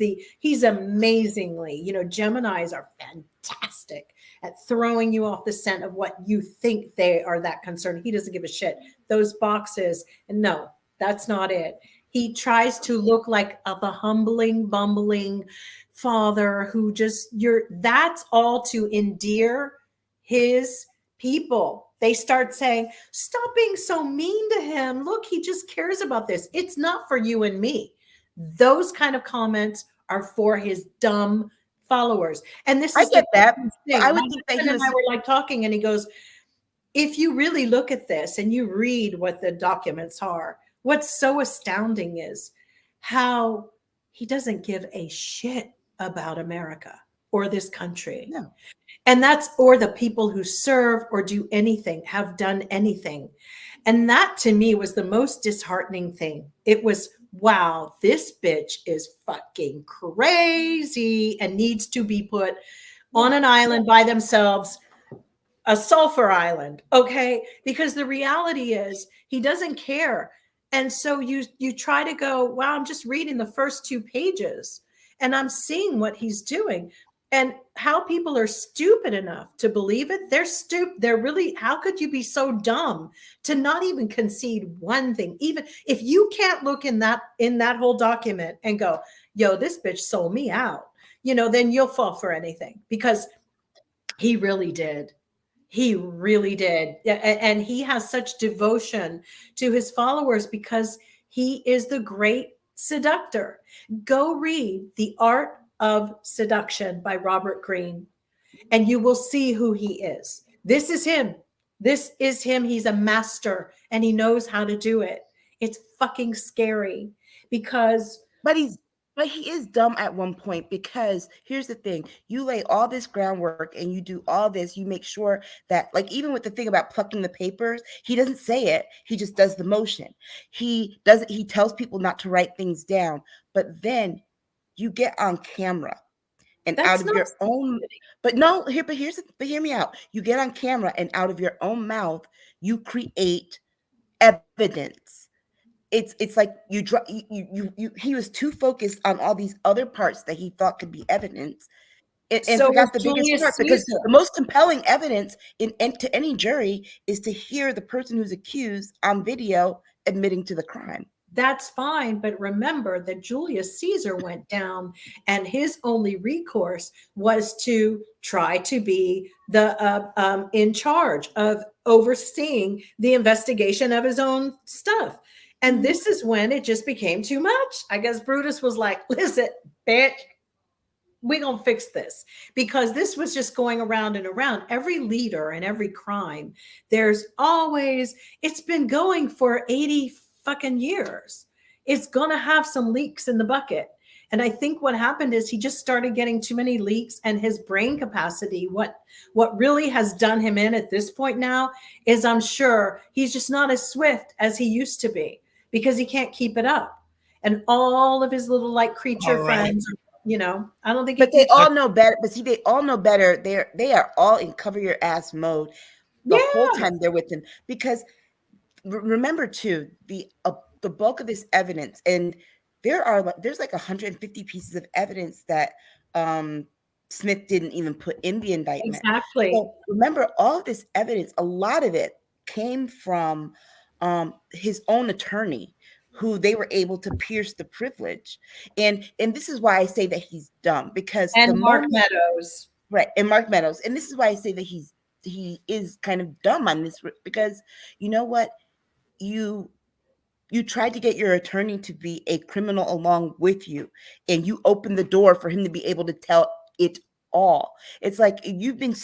S3: amazingly, Geminis are fantastic at throwing you off the scent of what you think they are that concerned. He doesn't give a shit. Those boxes, no, that's not it. He tries to look like the humbling, bumbling father who that's all to endear his people. They start saying, stop being so mean to him. Look, he just cares about this. It's not for you and me. Those kind of comments are for his dumb followers. And this is
S1: I get that.
S3: I would think that I were like talking, and he goes, if you really look at this and you read what the documents are, what's so astounding is how he doesn't give a shit about America or this country.
S1: No.
S3: And or the people who serve or do anything, have done anything. And that to me was the most disheartening thing. It was, wow, this bitch is fucking crazy and needs to be put on an island by themselves, a sulfur island, okay? Because the reality is he doesn't care. And so you try to go, wow, I'm just reading the first 2 pages and I'm seeing what he's doing. And how people are stupid enough to believe it. They're stupid. They're really, how could you be so dumb to not even concede one thing? Even if you can't look in that whole document and go, yo, this bitch sold me out, then you'll fall for anything, because he really did. He really did. And he has such devotion to his followers because he is the great seductor. Go read The Art of Seduction by Robert Greene, and you will see who he is. This is him. This is him. He's a master and he knows how to do it. It's fucking scary because.
S1: But he is dumb at one point, because here's the thing. You lay all this groundwork and you do all this. You make sure that, like, even with the thing about plucking the papers, he doesn't say it. He just does the motion. He tells people not to write things down, but then you get on camera and out of your own, hear me out. You get on camera and out of your own mouth, you create evidence. It's like he was too focused on all these other parts that he thought could be evidence and forgot the biggest part, because the most compelling evidence to any jury is to hear the person who's accused on video admitting to the crime.
S3: that's fine. But remember that Julius Caesar went down, and his only recourse was to try to be the in charge of overseeing the investigation of his own stuff. And this is when it just became too much. I guess Brutus was like, listen, bitch, we're going to fix this, because this was just going around and around. Every leader and every crime, there's always, it's been going for 80 fucking years. It's going to have some leaks in the bucket. And I think what happened is he just started getting too many leaks, and his brain capacity, what really has done him in at this point now is, I'm sure he's just not as swift as he used to be, because he can't keep it up. And all of his little like creature friends, you know, I don't think.
S1: But they all know better. But see, they all know better. They are all in cover your ass mode the whole time they're with him. Because remember too, the bulk of this evidence, and there's like 150 pieces of evidence that Smith didn't even put in the indictment.
S3: Exactly.
S1: So remember, all of this evidence, a lot of it came from his own attorney, who they were able to pierce the privilege. And this is why I say that he's dumb, because
S3: Mark Meadows.
S1: Right. And Mark Meadows. And this is why I say that he is kind of dumb on this, because you know what? You tried to get your attorney to be a criminal along with you, and you opened the door for him to be able to tell it all. It's like you've been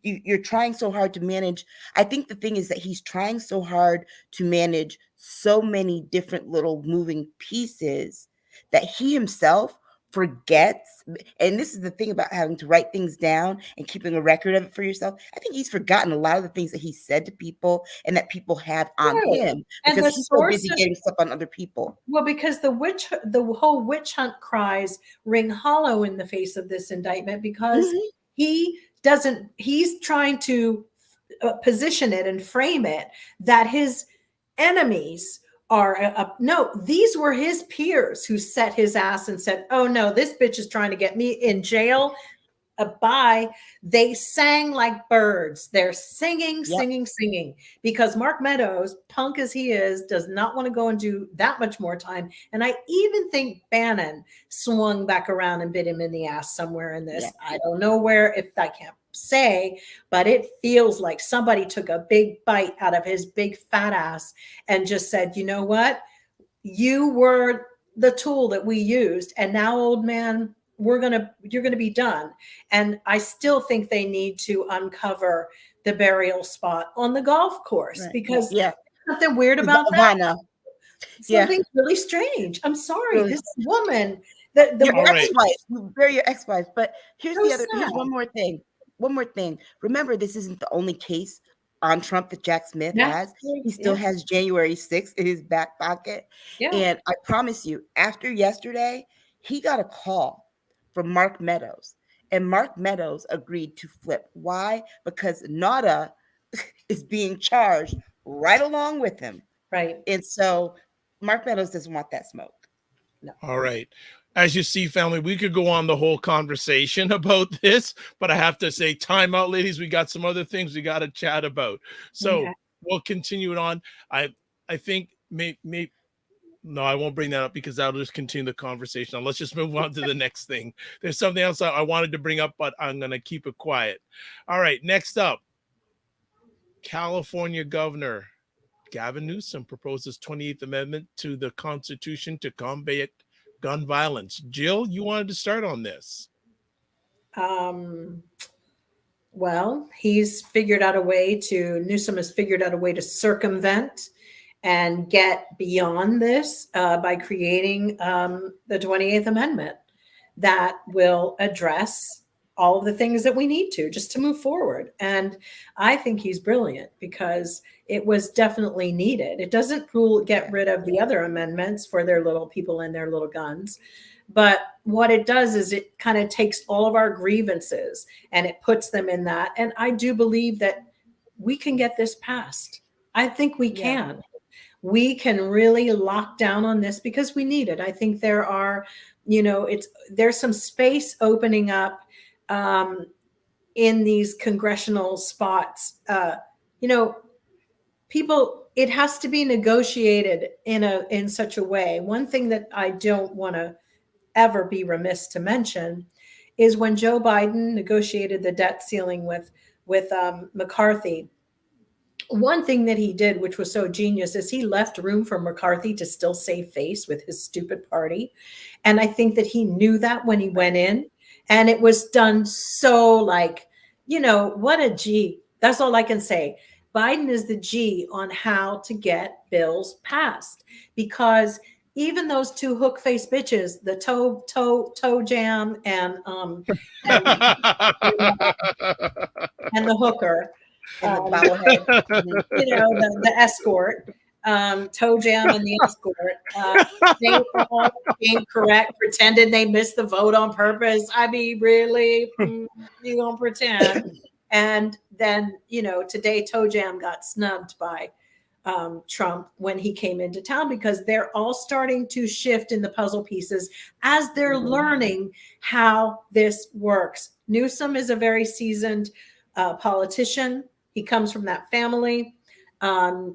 S1: you're trying so hard to manage. I think the thing is that he's trying so hard to manage so many different little moving pieces that he himself forgets. And this is the thing about having to write things down and keeping a record of it for yourself. I think he's forgotten a lot of the things that he said to people and that people have on him, because he's so busy getting stuff on other people.
S3: Well, because the whole witch hunt cries ring hollow in the face of this indictment, because he's trying to position it and frame it that his enemies are no, these were his peers who set his ass and said, oh no, this bitch is trying to get me in jail. Bye. They sang like birds. They're singing, singing, because Mark Meadows, punk as he is, does not want to go and do that much more time. And I even think Bannon swung back around and bit him in the ass somewhere in this. I don't know where, if I can't say, but it feels like somebody took a big bite out of his big fat ass and just said, you know what? You were the tool that we used. And now, old man, you're going to be done. And I still think they need to uncover the burial spot on the golf course, because something weird about that. Something's really strange. I'm sorry.
S1: Really?
S3: This woman,
S1: your ex-wife, you bury your ex-wife. But here's one more thing. Remember, this isn't the only case on Trump that Jack Smith has. He still has January 6th in his back pocket. And I promise you, after yesterday, he got a call from Mark Meadows, and Mark Meadows agreed to flip. Why? Because Nada is being charged right along with him.
S3: Right.
S1: And so Mark Meadows doesn't want that smoke.
S6: No. All right. As you see, family, we could go on the whole conversation about this, but I have to say, time out, ladies. We got some other things we got to chat about. So we'll continue it on. I think no, I won't bring that up, because that'll just continue the conversation. Now, let's just move on to the next thing. There's something else I wanted to bring up, but I'm going to keep it quiet. All right. Next up, California Governor Gavin Newsom proposes 28th Amendment to the Constitution to combat gun violence. Jill, you wanted to start on this.
S3: Well, Newsom has figured out a way to circumvent and get beyond this by creating the 28th Amendment that will address all of the things that we need to just to move forward. And I think he's brilliant, because it was definitely needed. It doesn't get rid of the other amendments for their little people and their little guns. But what it does is it kind of takes all of our grievances and it puts them in that. And I do believe that we can get this passed. I think we can. We can really lock down on this, because we need it. I think there are, there's some space opening up in these congressional spots. People it has to be negotiated in such a way. One thing that I don't want to ever be remiss to mention is when Joe Biden negotiated the debt ceiling with McCarthy. One thing that he did, which was so genius, is he left room for McCarthy to still save face with his stupid party. And I think that he knew that when he went in, and it was done so like, what a G. That's all I can say. Biden is the G on how to get bills passed, because even those two hook-faced bitches, the toe jam and the hooker,
S1: And the bobblehead.
S3: the escort, toe jam and the escort, they all came correct, pretended they missed the vote on purpose. I mean, really, you gonna pretend? And then, today toe jam got snubbed by Trump when he came into town, because they're all starting to shift in the puzzle pieces as they're learning how this works. Newsom is a very seasoned politician. He comes from that family.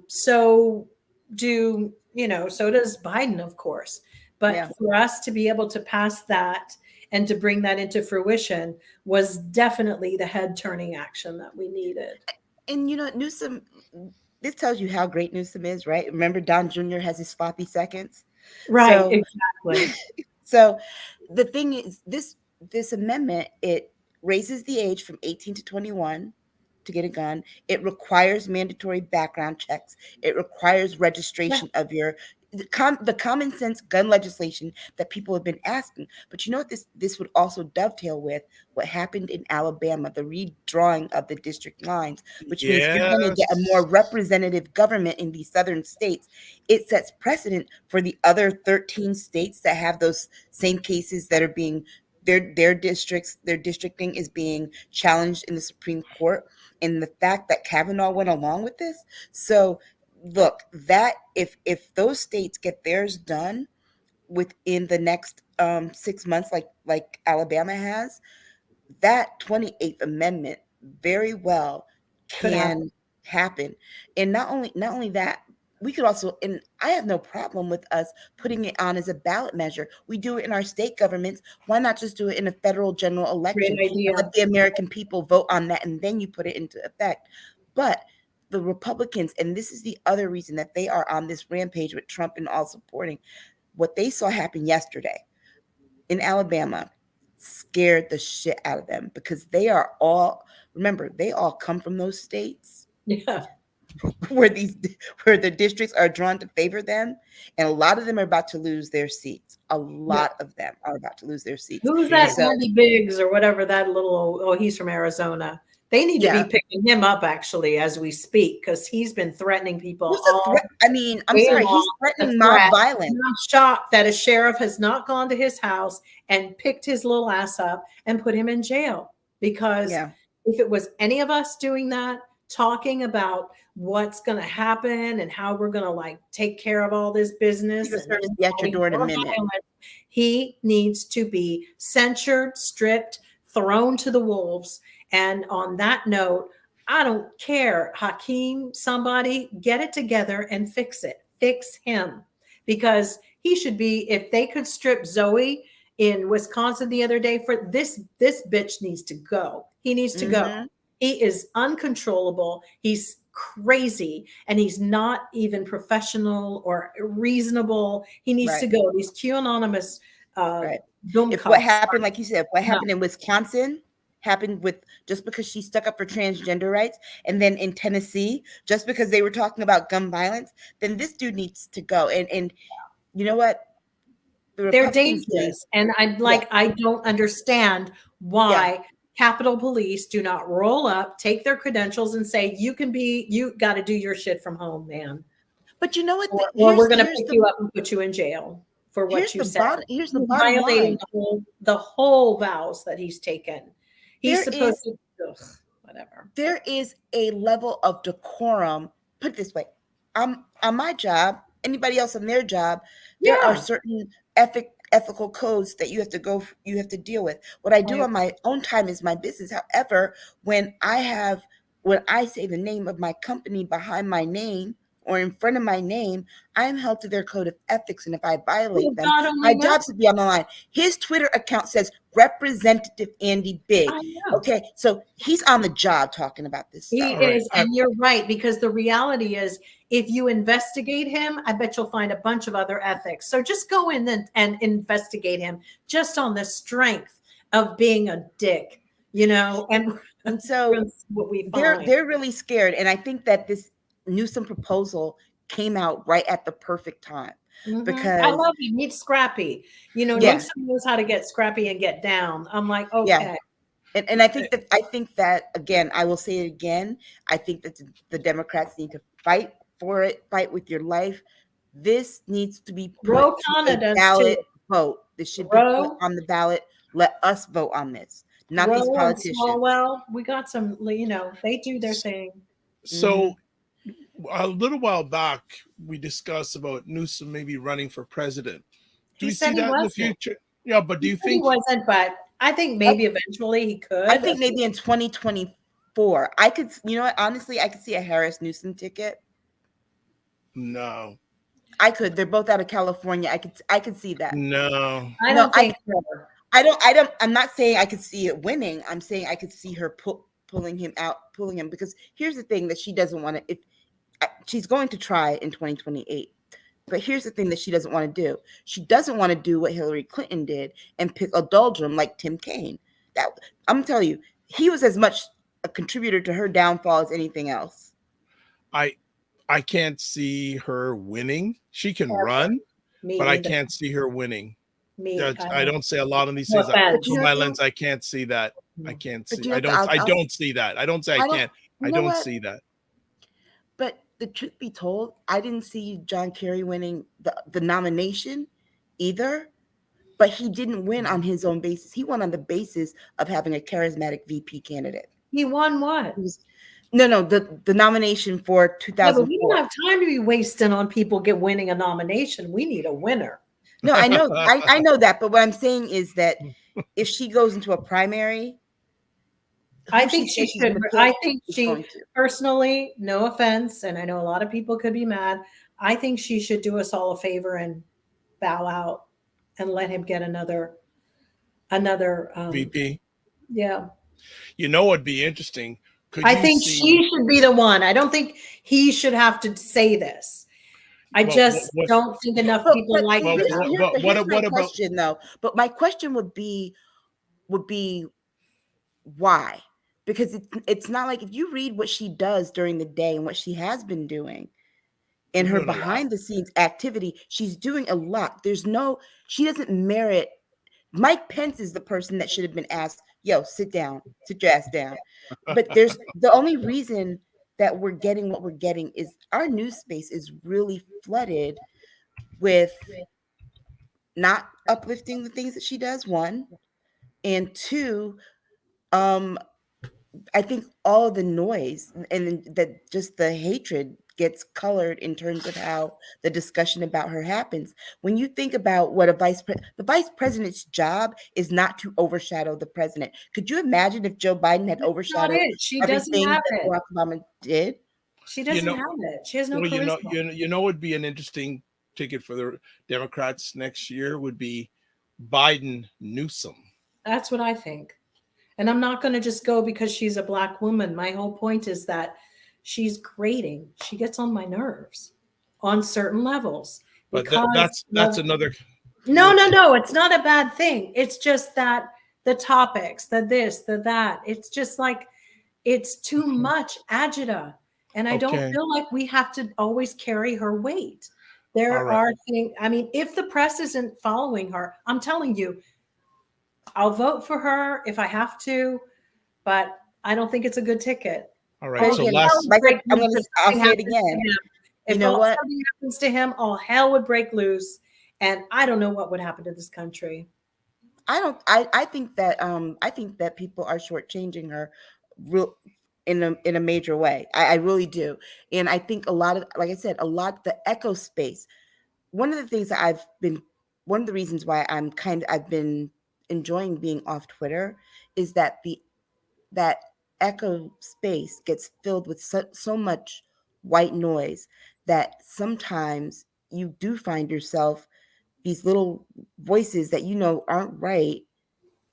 S3: So does Biden, of course. But for us to be able to pass that and to bring that into fruition was definitely the head-turning action that we needed.
S1: And Newsom, this tells you how great Newsom is, right? Remember, Don Jr. has his sloppy seconds.
S3: Right,
S1: So,
S3: exactly.
S1: So the thing is, this amendment, it raises the age from 18 to 21 to get a gun. It requires mandatory background checks. It requires registration of the common sense gun legislation that people have been asking. But you know what this would also dovetail with? What happened in Alabama, the redrawing of the district lines, which means you're going to get a more representative government in these southern states. It sets precedent for the other 13 states that have those same cases that are being their districting is being challenged in the Supreme Court, and the fact that Kavanaugh went along with this. So look, that if those states get theirs done within the next 6 months, like Alabama has, that 28th Amendment very well can happen. And not only that, we could also, and I have no problem with us putting it on as a ballot measure. We do it in our state governments. Why not just do it in a federal general election? Let the American people vote on that, and then you put it into effect. But the Republicans, and this is the other reason that they are on this rampage with Trump and all supporting, what they saw happen yesterday in Alabama scared the shit out of them, because they all come from those states.
S3: Yeah.
S1: Where the districts are drawn to favor them, and a lot of them are about to lose their seats. A lot of them are about to lose their seats.
S3: Who's that Andy Biggs or whatever, that little, he's from Arizona. They need to be picking him up actually as we speak, because he's been threatening people.
S1: I'm sorry, he's threatening mob violence.
S3: And I'm shocked that a sheriff has not gone to his house and picked his little ass up and put him in jail, because if it was any of us doing that, talking about what's going to happen and how we're going to take care of all this business,
S1: at your door in a minute.
S3: He needs to be censured, stripped, thrown to the wolves. And on that note, I don't care, Hakeem, somebody get it together and fix it. Fix him, because he should be, if they could strip Zoe in Wisconsin the other day, for this bitch needs to go. He needs to go. He is uncontrollable. He's crazy, and he's not even professional or reasonable. He needs to go. These QAnonymous
S1: if what happened, like you said, what happened in Wisconsin happened with just because she stuck up for transgender rights, and then in Tennessee, just because they were talking about gun violence, then this dude needs to go. And you know what?
S3: They're dangerous. And I don't understand why Capitol Police do not roll up, take their credentials, and say, you got to do your shit from home, man.
S1: But you know what?
S3: Or we're going to pick you up and put you in jail for what you said.
S1: Here's the bottom line.
S3: The whole vows that he's taken. He's supposed to, whatever.
S1: There is a level of decorum. Put it this way. On my job, anybody else on their job, there are certain ethical codes that you have to deal with. What I do on my own time is my business. However, when I say the name of my company behind my name, or in front of my name, I am held to their code of ethics. And if I violate them,
S3: God only
S1: my
S3: knows.
S1: job should be on the line. His Twitter account says Representative Andy Bigg.
S3: I know.
S1: Okay, so he's on the job talking about this
S3: He
S1: stuff.
S3: is, and you're right, because the reality is, if you investigate him, I bet you'll find a bunch of other ethics. So just go in and investigate him just on the strength of being a dick,
S1: And so
S3: that's what we find.
S1: they're really scared. And I think that this Newsom proposal came out right at the perfect time. Because
S3: I love him. He's scrappy. Newsom knows how to get scrappy and get down. I'm like, okay.
S1: Yeah. And I think that again, I will say it again. I think that the Democrats need to fight for it, fight with your life. This needs to be put to a ballot vote. This should be put on the ballot. Let us vote on this, not these politicians.
S3: Well, we got some, they do their thing.
S6: So a little while back, we discussed about Newsom maybe running for president. Do you see that in the future? Yeah, but do you think
S3: he wasn't? But I think maybe eventually he could.
S1: I think maybe in 2024. I could, honestly, I could see a Harris Newsom ticket.
S6: No.
S1: I could. They're both out of California. I could see that.
S6: No.
S3: I don't think so.
S1: I'm not saying I could see it winning. I'm saying I could see her pulling him, because here's the thing that she doesn't want to, if she's going to try in 2028. But here's the thing that she doesn't want to do. She doesn't want to do what Hillary Clinton did and pick a doldrum like Tim Kaine. That, I'm telling you, he was as much a contributor to her downfall as anything else.
S6: I can't see her winning. She can run, but I can't see her winning. I don't say a lot of these things. Through my lens, I can't see that. I can't see. I don't see that. I don't say I can't. I don't see that.
S1: But the truth be told, I didn't see John Kerry winning the nomination either, but he didn't win on his own basis. He won on the basis of having a charismatic VP candidate.
S3: He won what?
S1: The nomination for 2004.
S3: Yeah, but we don't have time to be wasting on people winning a nomination. We need a winner.
S1: No, I know. I know that. But what I'm saying is that if she goes into a primary,
S3: I think she should. I think she personally, no offense, and I know a lot of people could be mad. I think she should do us all a favor and bow out and let him get another
S6: VP.
S3: Yeah.
S6: What'd be interesting?
S3: I think she should be the one. I don't think he should have to say this. I don't think enough people like this.
S1: What about question though? But my question would be why? Because it's not like if you read what she does during the day and what she has been doing in her behind the scenes activity, she's doing a lot. She doesn't merit. Mike Pence is the person that should have been asked, yo, sit down, sit your ass down. But there's the only reason that we're getting what we're getting is our news space is really flooded with not uplifting the things that she does, one, and two, I think all the noise and that just the hatred gets colored in terms of how the discussion about her happens. When you think about what the vice president's job is not to overshadow the president. Could you imagine if Joe Biden had overshadowed everything that Barack Obama did?
S3: She doesn't have it. She has no charisma.
S6: Would be an interesting ticket for the Democrats next year would be Biden Newsom.
S3: That's what I think. And I'm not going to just go because she's a Black woman. My whole point is that she's grating. She gets on my nerves on certain levels.
S6: But that's another.
S3: No. It's not a bad thing. It's just that the topics, the this, the that. It's just like it's too much agita. And I don't feel like we have to always carry her weight. There are things. I mean, if the press isn't following her, I'm telling you, I'll vote for her if I have to, but I don't think it's a good ticket.
S6: All right. So I'll
S1: say it again.
S3: If something happens to him, all hell would break loose, and I don't know what would happen to this country.
S1: I think that people are shortchanging her in a major way. I really do. And I think a lot of, like I said, the echo space. One of the reasons why I've been enjoying being off Twitter is that that echo space gets filled with so much white noise that sometimes you do find yourself these little voices that aren't right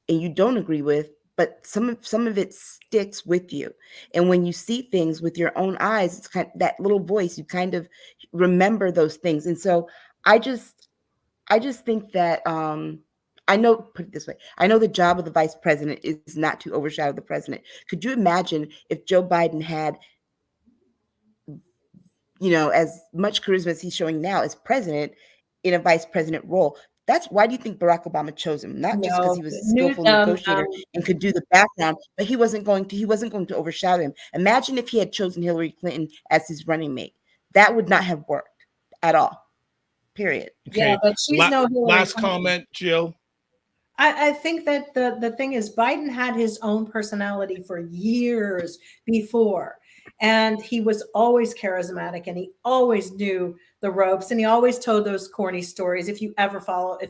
S1: and you don't agree with, but some of it sticks with you. And when you see things with your own eyes, it's kind of that little voice, you kind of remember those things. And so I just think that I know, put it this way, I know the job of the vice president is not to overshadow the president. Could you imagine if Joe Biden had, as much charisma as he's showing now as president in a vice president role? That's why do you think Barack Obama chose him? Not just because he was a skillful negotiator and could do the background, but he wasn't going to overshadow him. Imagine if he had chosen Hillary Clinton as his running mate. That would not have worked at all. Period.
S6: Okay.
S3: Yeah, but she's no Hillary
S6: last
S3: Clinton.
S6: comment, Jill.
S3: I think that the thing is, Biden had his own personality for years before, and he was always charismatic, and he always knew the ropes, and he always told those corny stories. If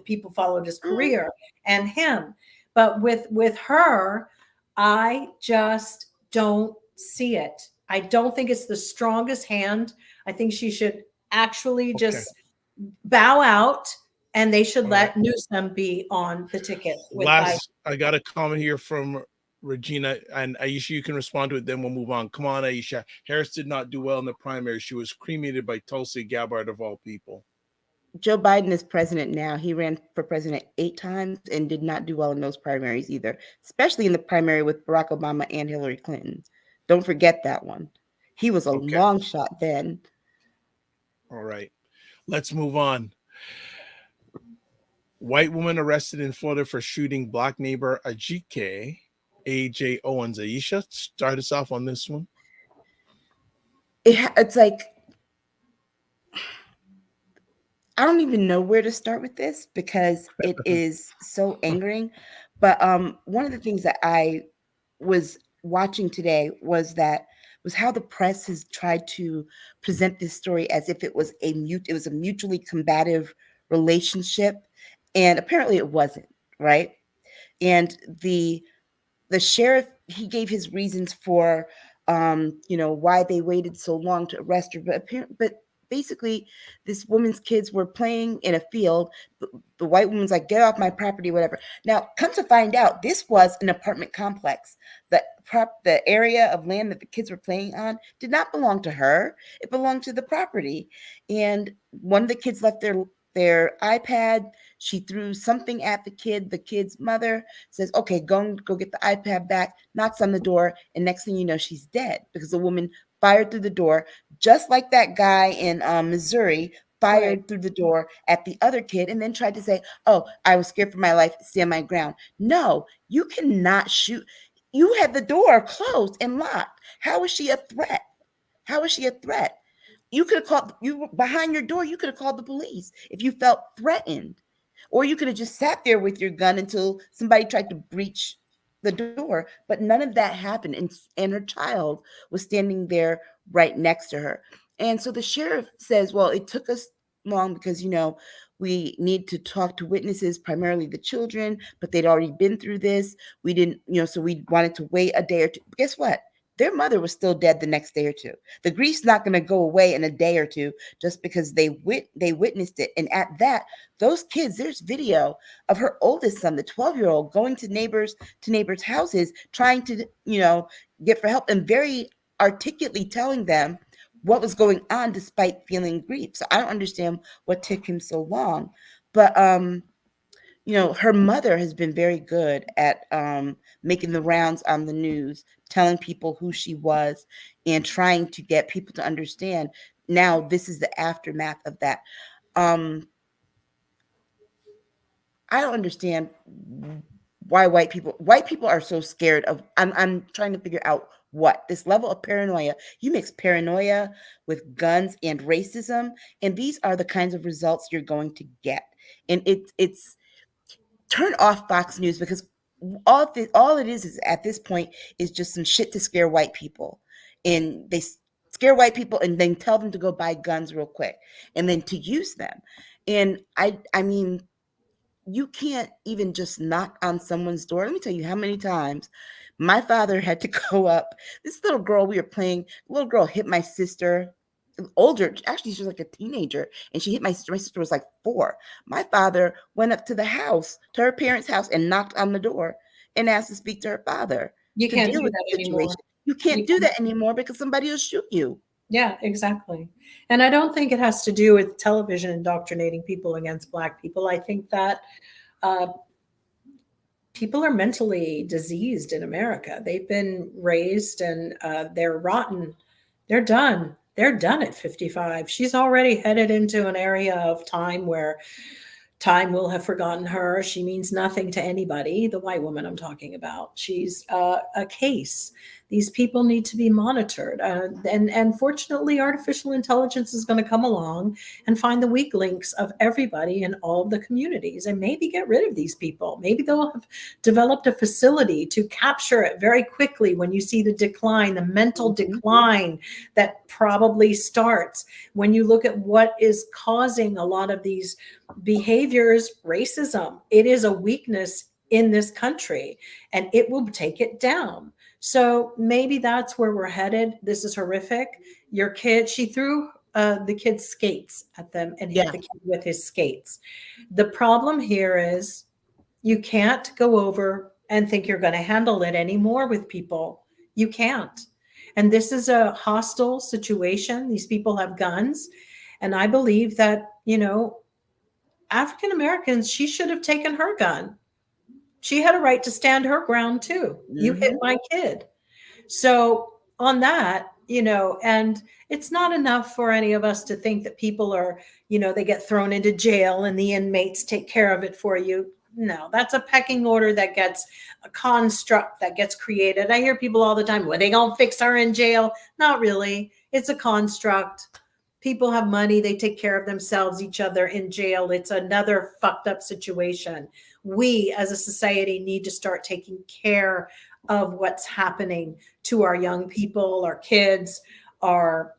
S3: people followed his career and him, but with her, I just don't see it. I don't think it's the strongest hand. I think she should actually just bow out. And they should let Newsom be on the ticket.
S6: I got a comment here from Regina, and Aisha, you can respond to it, then we'll move on. Come on, Aisha. Harris did not do well in the primary. She was cremated by Tulsi Gabbard, of all people.
S1: Joe Biden is president now. He ran for president 8 times and did not do well in those primaries either, especially in the primary with Barack Obama and Hillary Clinton. Don't forget that one. He was a long shot then.
S6: All right. Let's move on. White woman arrested in Florida for shooting black neighbor Ajike AJ Owens. Aisha, start us off on this one.
S1: It's like, I don't even know where to start with this because it is so angering. But one of the things that I was watching today was how the press has tried to present this story as if it was a mutually combative relationship. And apparently it wasn't, right? And the sheriff, he gave his reasons for, why they waited so long to arrest her. But basically, this woman's kids were playing in a field. The white woman's like, "Get off my property," whatever. Now, come to find out, this was an apartment complex. The area of land that the kids were playing on did not belong to her. It belonged to the property. And one of the kids left their iPad. She threw something at the kid. The kid's mother says, "Okay, go get the iPad back," knocks on the door, and next thing you know, she's dead because the woman fired through the door, just like that guy in Missouri fired through the door at the other kid and then tried to say, "Oh, I was scared for my life, stand my ground." No, you cannot shoot. You had the door closed and locked. How is she a threat? How is she a threat? You could have called, you were behind your door, you could have called the police if you felt threatened. Or you could have just sat there with your gun until somebody tried to breach the door. But none of that happened. And her child was standing there right next to her. And so the sheriff says, well, it took us long because, we need to talk to witnesses, primarily the children, but they'd already been through this. We didn't, so we wanted to wait a day or two. But guess what? Their mother was still dead the next day or two. The grief's not going to go away in a day or two just because they witnessed it. And at that, those kids, there's video of her oldest son, the 12-year-old, going to neighbors' houses, trying to, get for help and very articulately telling them what was going on despite feeling grief. So I don't understand what took him so long. But her mother has been very good at making the rounds on the news, telling people who she was and trying to get people to understand. Now, this is the aftermath of that. I don't understand why white people are so scared of, I'm trying to figure out what this level of paranoia. You mix paranoia with guns and racism, and these are the kinds of results you're going to get. And it's turn off Fox News because all it is at this point is just some shit to scare white people. And they scare white people and then tell them to go buy guns real quick and then to use them. And I mean, you can't even just knock on someone's door. Let me tell you how many times my father had to go up. This little girl we were playing, little girl hit my sister older. Actually, she was like a teenager, and she hit my sister. My sister was like 4. My father went up to the house, to her parents' house, and knocked on the door and asked to speak to her father
S3: You
S1: to
S3: can't
S1: deal
S3: do
S1: with
S3: that
S1: the
S3: anymore.
S1: situation. You can't do that anymore because somebody will shoot you.
S3: Yeah, exactly. And I don't think it has to do with television indoctrinating people against Black people. I think that people are mentally diseased in America. They've been raised and they're rotten. They're done. They're done at 55. She's already headed into an area of time where time will have forgotten her. She means nothing to anybody. The white woman I'm talking about. She's a case. These people need to be monitored. And fortunately, artificial intelligence is going to come along and find the weak links of everybody in all of the communities and maybe get rid of these people. Maybe they'll have developed a facility to capture it very quickly when you see the decline, the mental decline that probably starts when you look at what is causing a lot of these behaviors. Racism, it is a weakness in this country and it will take it down. So maybe that's where we're headed. This is horrific. Your kid, she threw the kid's skates at them and hit the kid with his skates. The problem here is you can't go over and think you're going to handle it anymore with people. You can't. And this is a hostile situation. These people have guns. And I believe that, African Americans, she should have taken her gun. She had a right to stand her ground too. You hit my kid. So on that, and it's not enough for any of us to think that people are, they get thrown into jail and the inmates take care of it for you. No, that's a pecking order that gets a construct that gets created. I hear people all the time, well, they gonna fix her in jail. Not really. It's a construct. People have money. They take care of themselves, each other in jail. It's another fucked up situation. We as a society need to start taking care of what's happening to our young people, our kids, our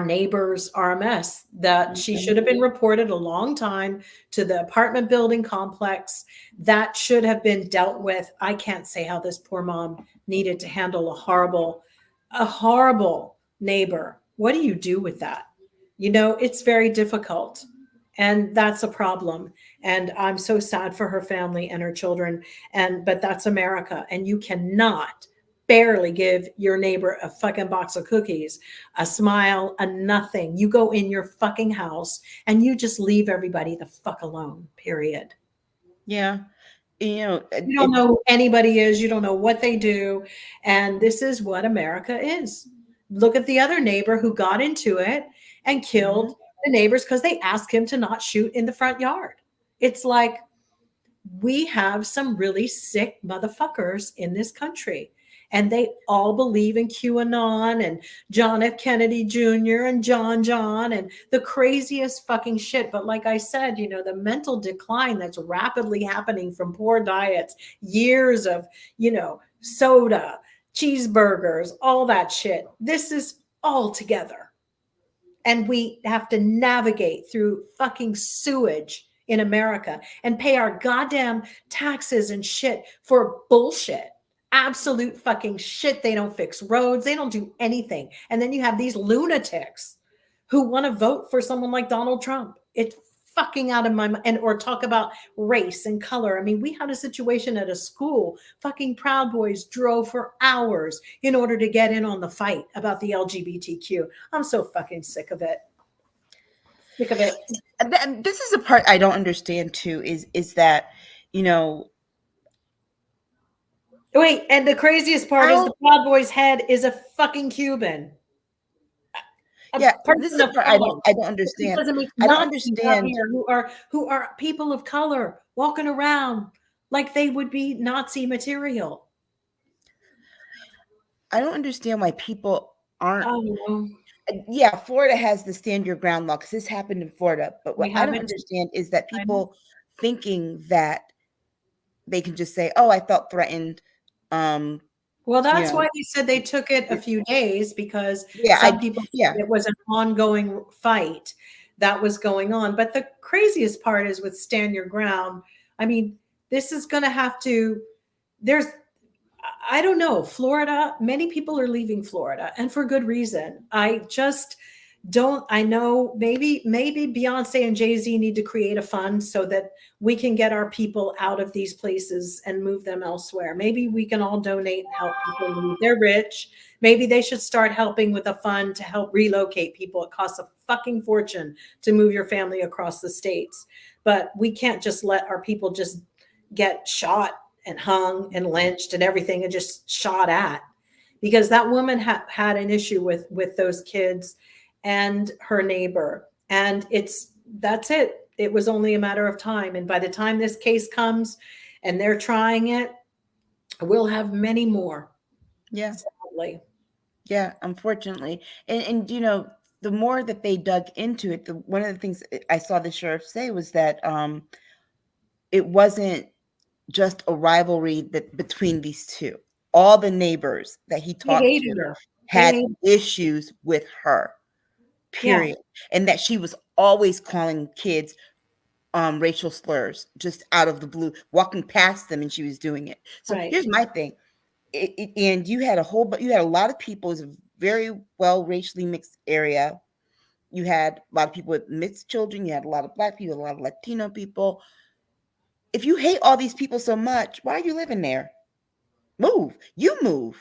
S3: neighbors are a mess. That she should have been reported a long time to the apartment building complex. That should have been dealt with. I can't say how this poor mom needed to handle a horrible neighbor. What do you do with that? It's very difficult. And that's a problem. And I'm so sad for her family and her children. But that's America. And you cannot barely give your neighbor a fucking box of cookies, a smile, a nothing. You go in your fucking house and you just leave everybody the fuck alone, period.
S1: Yeah.
S3: You don't know who anybody is. You don't know what they do. And this is what America is. Look at the other neighbor who got into it and killed the neighbors because they asked him to not shoot in the front yard. It's like we have some really sick motherfuckers in this country. And they all believe in QAnon and John F. Kennedy Jr. and John and the craziest fucking shit. But like I said, the mental decline that's rapidly happening from poor diets, years of, soda, cheeseburgers, all that shit. This is all together. And we have to navigate through fucking sewage in America and pay our goddamn taxes and shit for bullshit. Absolute fucking shit. They don't fix roads. They don't do anything. And then you have these lunatics who want to vote for someone like Donald Trump. It's fucking out of my mind. Or talk about race and color. I mean, we had a situation at a school. Fucking Proud Boys drove for hours in order to get in on the fight about the LGBTQ. I'm so fucking sick of it. Sick of it.
S1: And this is the part I don't understand too, is that,
S3: wait, and the craziest part is the Proud Boy's head is a fucking Cuban.
S1: Yeah, this is the part I don't understand. I don't understand
S3: here who are people of color walking around like they would be Nazi material.
S1: I don't understand why people aren't. Yeah, Florida has the stand your ground law because this happened in Florida. But what I don't understand is that people thinking that they can just say, "Oh, I felt threatened."
S3: Well, that's why they said they took it a few days because some people it was an ongoing fight that was going on. But the craziest part is with stand your ground. I mean, this is going to have to. I don't know, Florida. Many people are leaving Florida, and for good reason. I just, I know maybe Beyonce and Jay-Z need to create a fund so that we can get our people out of these places and move them elsewhere. Maybe we can all donate and help people leave. They're rich. Maybe they should start helping with a fund to help relocate people. It costs a fucking fortune to move your family across the states. But we can't just let our people just get shot and hung and lynched and everything and just shot at. Because that woman had an issue with those kids and her neighbor. And that's it. It was only a matter of time. And by the time this case comes and they're trying it, we'll have many more.
S1: Yeah.
S3: Sadly.
S1: Yeah, unfortunately. And you know, the more that they dug into it, one of the things I saw the sheriff say was that it wasn't just a rivalry between these two. All the neighbors that he talked to had issues with her. Period. Yeah. And that she was always calling kids racial slurs just out of the blue, walking past them, and she was doing it. So here's my thing. And you had a lot of people. It's a very well racially mixed area. You had a lot of people with mixed children. You had a lot of Black people, a lot of Latino people. If you hate all these people so much, why are you living there? Move. You move.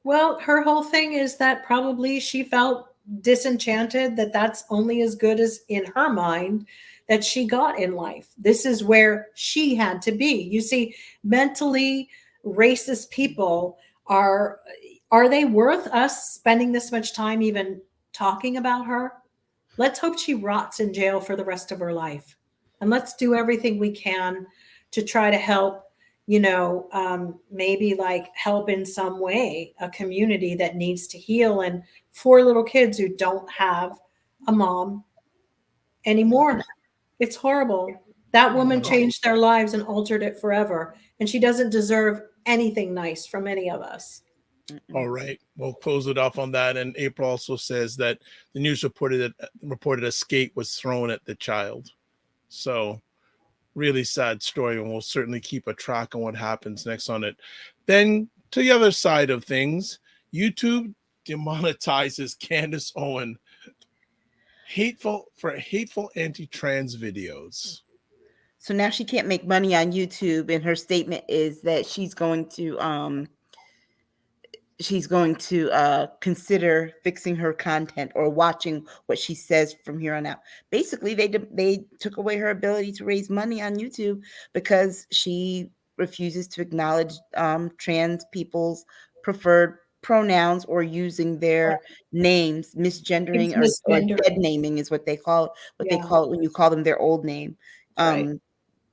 S3: Well, her whole thing is that probably she felt disenchanted, that's only as good as in her mind that she got in life. This is where she had to be. You see, mentally racist people are they worth us spending this much time even talking about her? Let's hope she rots in jail for the rest of her life. And let's do everything we can to try to help, maybe like help in some way a community that needs to heal, and 4 little kids who don't have a mom anymore. It's horrible. That woman changed their lives and altered it forever. And she doesn't deserve anything nice from any of us.
S6: All right. We'll close it off on that. And April also says that the news reported a skate was thrown at the child. So really sad story. And we'll certainly keep a track on what happens next on it. Then to the other side of things, YouTube demonetizes Candace Owen for hateful anti-trans videos.
S1: So now she can't make money on YouTube, and her statement is that she's going to consider fixing her content or watching what she says from here on out. Basically, they took away her ability to raise money on YouTube because she refuses to acknowledge trans people's preferred pronouns or using their names, misgendering or dead naming is what they call it. They call it when you call them their old name.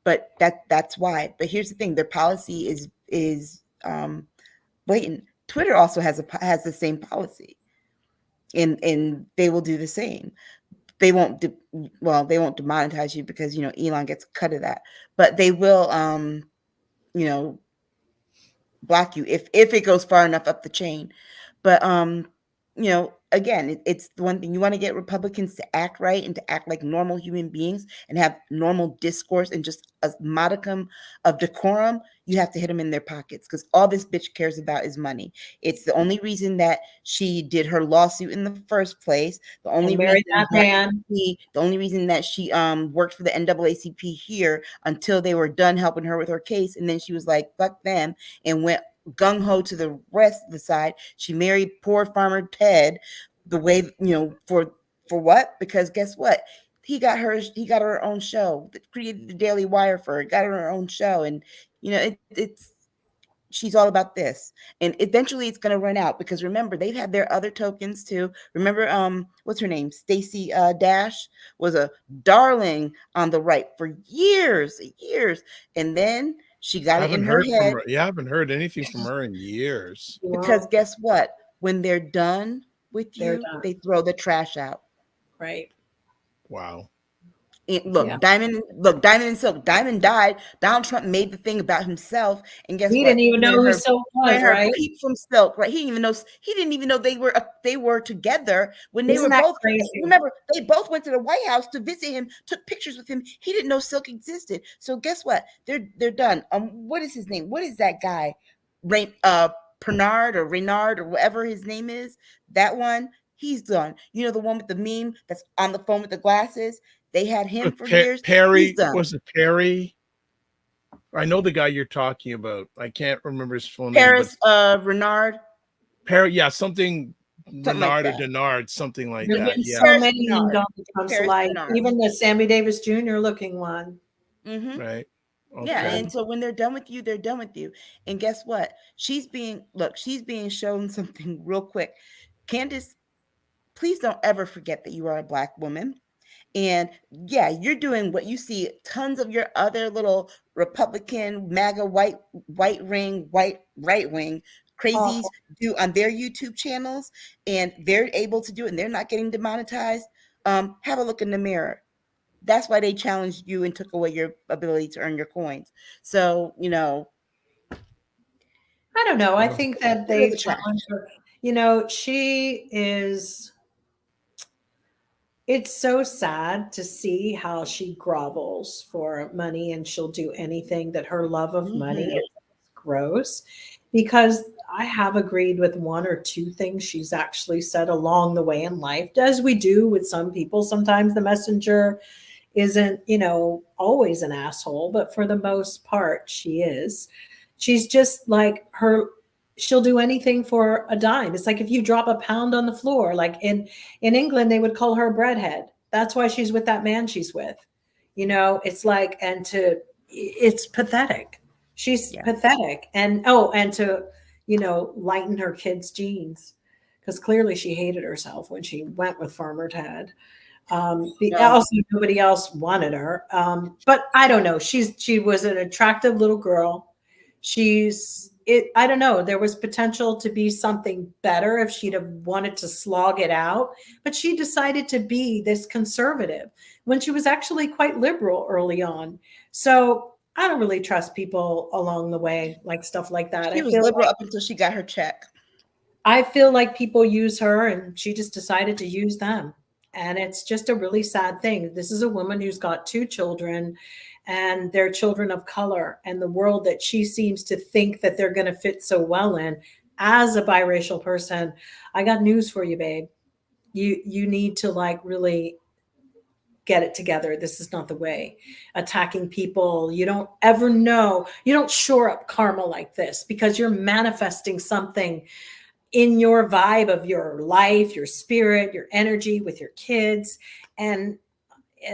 S1: But that's why. But here's the thing: their policy is blatant. Twitter also has the same policy, and they will do the same. They won't demonetize you because Elon gets a cut of that, but they will block you if it goes far enough up the chain. But again, it's the one thing you want to get Republicans to act right and to act like normal human beings and have normal discourse and just a modicum of decorum. You have to hit them in their pockets, because all this bitch cares about is money. It's the only reason that she did her lawsuit in the first place. The only reason that she worked for the NAACP here until they were done helping her with her case, and then she was like, "Fuck them," and went gung-ho to the rest of the side. She married poor farmer Ted the way, for what? Because guess what? He got her own show, created the Daily Wire for her, got her own show. And, she's all about this. And eventually it's going to run out, because remember, they've had their other tokens too. Remember, what's her name? Stacey Dash was a darling on the right for years. And then she got it in her head.
S6: I haven't heard anything from her in years.
S1: Because guess what? When they're done with you, they throw the trash out.
S3: Right.
S6: Wow.
S1: Diamond and Silk. Diamond died. Donald Trump made the thing about himself, and guess what?
S3: He didn't even know who Silk was, right?
S1: Peep from Silk, right? He didn't even know they were together when they were both crazy. Remember, they both went to the White House to visit him, took pictures with him. He didn't know Silk existed. So guess what? They're done. What is his name? What is that guy? Reynard or whatever his name is. That one. He's done. You know, the one with the meme that's on the phone with the glasses? They had him for years. He's
S6: Perry,
S1: done.
S6: was it Perry? I know the guy you're talking about. I can't remember his full name.
S1: Paris Renard.
S6: Perry, yeah, something
S1: Something
S6: Renard
S1: like
S6: or
S1: that.
S6: Denard, something like
S3: There's
S6: that.
S3: been
S6: Yeah.
S3: so
S1: Paris
S3: many
S1: Bernard.
S3: Donald Trump's
S1: Paris
S3: life,
S1: Bernard.
S3: even the Sammy Davis Jr. looking one.
S1: Mm-hmm.
S6: Right. Okay.
S1: Yeah, and so when they're done with you, they're done with you. And guess what? She's being shown something real quick. Candace, please don't ever forget that you are a Black woman. And yeah, you're doing what you see tons of your other little Republican, MAGA, white right wing crazies do on their YouTube channels, and they're able to do it and they're not getting demonetized. Have a look in the mirror. That's why they challenged you and took away your ability to earn your coins. So, you know,
S3: I don't know. I think that they
S1: the trash.
S3: challenge her. You know, she is. It's so sad to see how she grovels for money and she'll do anything, that her love of money is gross. Because I have agreed with one or two things she's actually said along the way in life, as we do with some people. Sometimes the messenger isn't, you know, always an asshole, but for the most part, she is. She's just like her. She'll do anything for a dime. It's like if you drop a pound on the floor, like in England, they would call her a breadhead. That's why she's with that man she's with. You know, it's like, it's pathetic. She's pathetic. And to, you know, lighten her kids' jeans, because clearly she hated herself when she went with Farmer Ted. Also, nobody else wanted her. But I don't know. She was an attractive little girl. I don't know. There was potential to be something better if she'd have wanted to slog it out, but she decided to be this conservative when she was actually quite liberal early on. So I don't really trust people along the way, like stuff like that.
S1: She was liberal up until she got her check.
S3: I feel like people use her and she just decided to use them. And it's just a really sad thing. This is a woman who's got 2 children, and they're children of color, and the world that she seems to think that they're going to fit so well in as a biracial person. I got news for you, babe. You need to like really get it together. This is not the way. Attacking people. You don't ever know. You don't shore up karma like this, because you're manifesting something in your vibe of your life, your spirit, your energy with your kids. And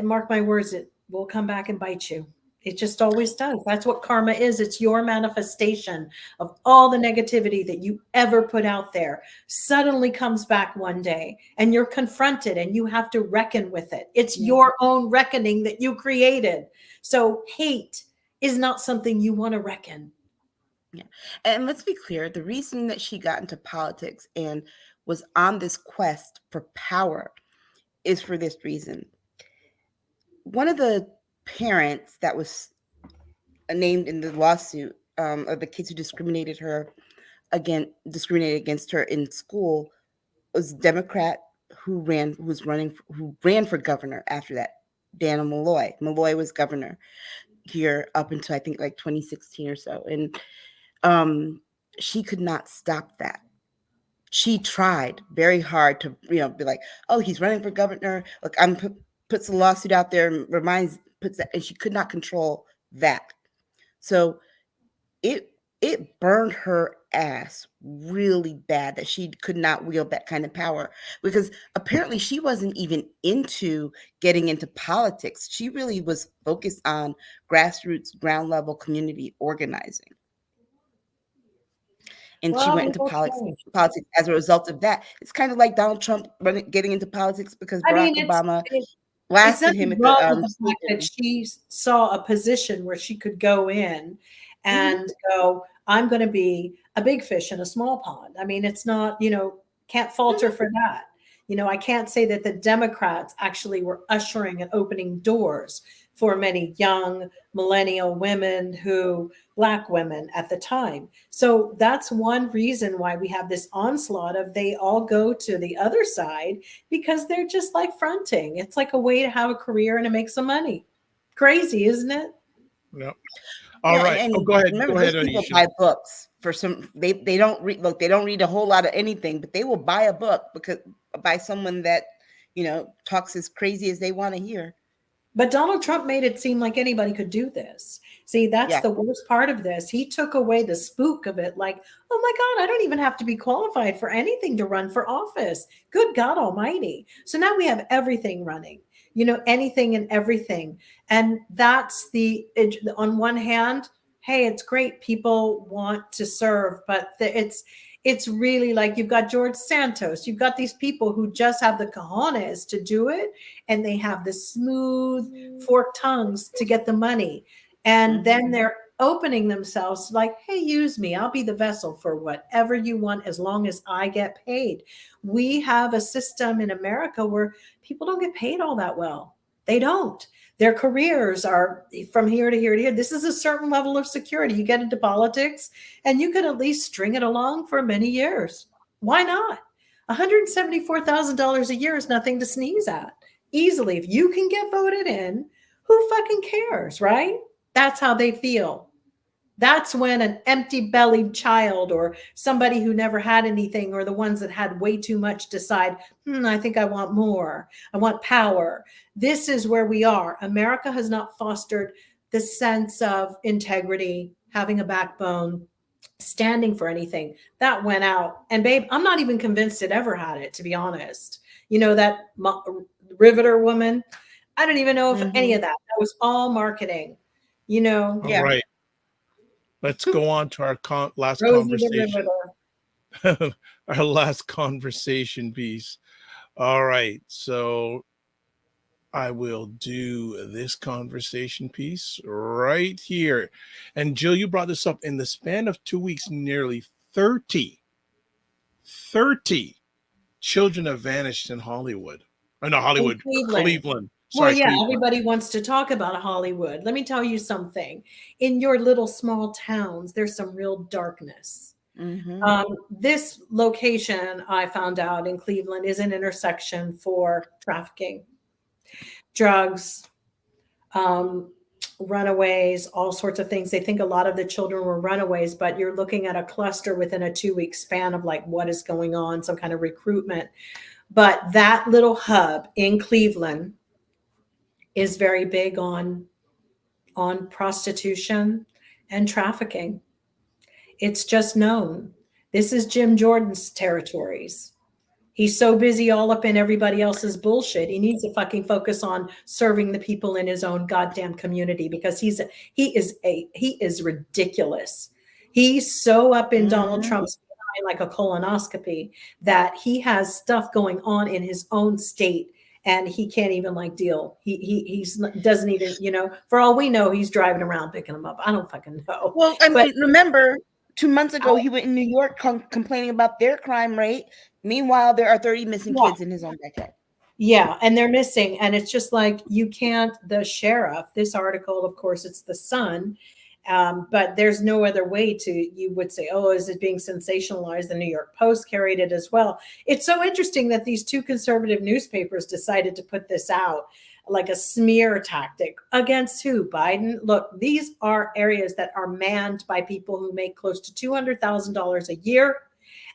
S3: mark my words, it will come back and bite you. It just always does. That's what karma is. It's your manifestation of all the negativity that you ever put out there suddenly comes back one day, and you're confronted and you have to reckon with it. It's your own reckoning that you created. So hate is not something you want to reckon.
S1: Yeah. And let's be clear, the reason that she got into politics and was on this quest for power is for this reason. One of the parents that was named in the lawsuit of the kids who discriminated against her in school was a Democrat who ran for governor after that. Dana Malloy. Malloy was governor here up until I think like 2016 or so. And she could not stop that. She tried very hard to, be like, oh, he's running for governor. Look, puts a lawsuit out there and puts that, and she could not control that. So it burned her ass really bad that she could not wield that kind of power, because apparently she wasn't even into getting into politics. She really was focused on grassroots, ground level community organizing. And she went into politics as a result of that. It's kind of like Donald Trump getting into politics because Barack Obama blasted him at the
S3: fact that she saw a position where she could go in and go, I'm going to be a big fish in a small pond. I mean, it's not, can't falter for that. I can't say that the Democrats actually were ushering and opening doors for many young millennial women Black women at the time. So that's one reason why we have this onslaught of they all go to the other side, because they're just like fronting. It's like a way to have a career and to make some money. Crazy, isn't it?
S6: Yep. All right.
S1: And
S6: go ahead.
S1: Remember,
S6: go ahead,
S1: those people
S6: Aisha.
S1: buy books for some. They don't read. Look, they don't read a whole lot of anything, but they will buy a book because by someone that, talks as crazy as they want to hear.
S3: But Donald Trump made it seem like anybody could do this. See, that's the worst part of this. He took away the spook of it. Like, oh my God, I don't even have to be qualified for anything to run for office. Good God Almighty. So now we have everything running, anything and everything. And that's on one hand, hey, it's great. People want to serve, but it's really like you've got George Santos. You've got these people who just have the cojones to do it. And they have the smooth forked tongues to get the money. And then they're opening themselves like, hey, use me. I'll be the vessel for whatever you want as long as I get paid. We have a system in America where people don't get paid all that well. They don't. Their careers are from here to here to here. This is a certain level of security. You get into politics and you can at least string it along for many years. Why not? $174,000 a year is nothing to sneeze at. Easily, if you can get voted in, who fucking cares, right? That's how they feel. That's when an empty-bellied child or somebody who never had anything, or the ones that had way too much, decide, I think I want more. I want power. This is where we are. America has not fostered the sense of integrity, having a backbone, standing for anything. That went out. And babe, I'm not even convinced it ever had it, to be honest. That Riveter woman, I don't even know if any of that was all marketing,
S6: All right. Let's go on to our last conversation. Our last conversation piece. All right. So I will do this conversation piece right here. And Jill, you brought this up. In the span of 2 weeks, nearly 30 children have vanished in Hollywood. No, Hollywood, Cleveland.
S3: Sorry, Cleveland. Everybody wants to talk about Hollywood. Let me tell you something. In your little small towns, there's some real darkness. This location, I found out in Cleveland, is an intersection for trafficking, drugs, runaways, all sorts of things. They think a lot of the children were runaways, but you're looking at a cluster within a 2-week span of like what is going on, some kind of recruitment. But that little hub in Cleveland is very big on prostitution and trafficking. It's just known. This is Jim Jordan's territories. He's so busy all up in everybody else's bullshit. He needs to fucking focus on serving the people in his own goddamn community, because he is ridiculous. He's so up in Donald Trump's like a colonoscopy that he has stuff going on in his own state and he can't even like deal. He doesn't even, for all we know, he's driving around picking them up. I don't fucking know.
S1: Well, I mean, remember 2 months ago, he went in New York complaining about their crime rate. Meanwhile, there are 30 missing kids in his own backyard.
S3: Yeah, and they're missing. And it's just like, you can't, the sheriff, this article, of course, it's the Sun, but there's no other way to, you would say, oh, is it being sensationalized? The New York Post carried it as well. It's so interesting that these two conservative newspapers decided to put this out like a smear tactic against who? Biden? Look, these are areas that are manned by people who make close to $200,000 a year,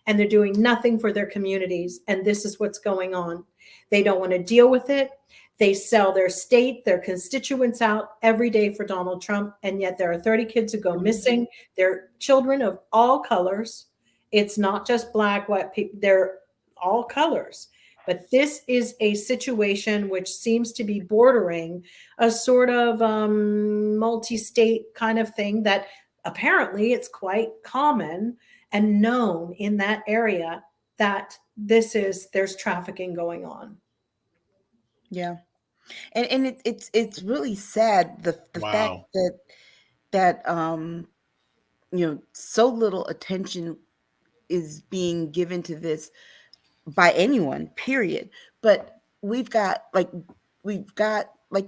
S3: and they're doing nothing for their communities. And this is what's going on. They don't want to deal with it. They sell their state, their constituents out every day for Donald Trump. And yet there are 30 kids who go missing. They're children of all colors. It's not just black, white people. They're all colors. But this is a situation which seems to be bordering a sort of multi-state kind of thing that apparently it's quite common and known in that area that there's trafficking going on.
S1: Yeah. And it's really sad the fact that so little attention is being given to this by anyone, period. But we've got like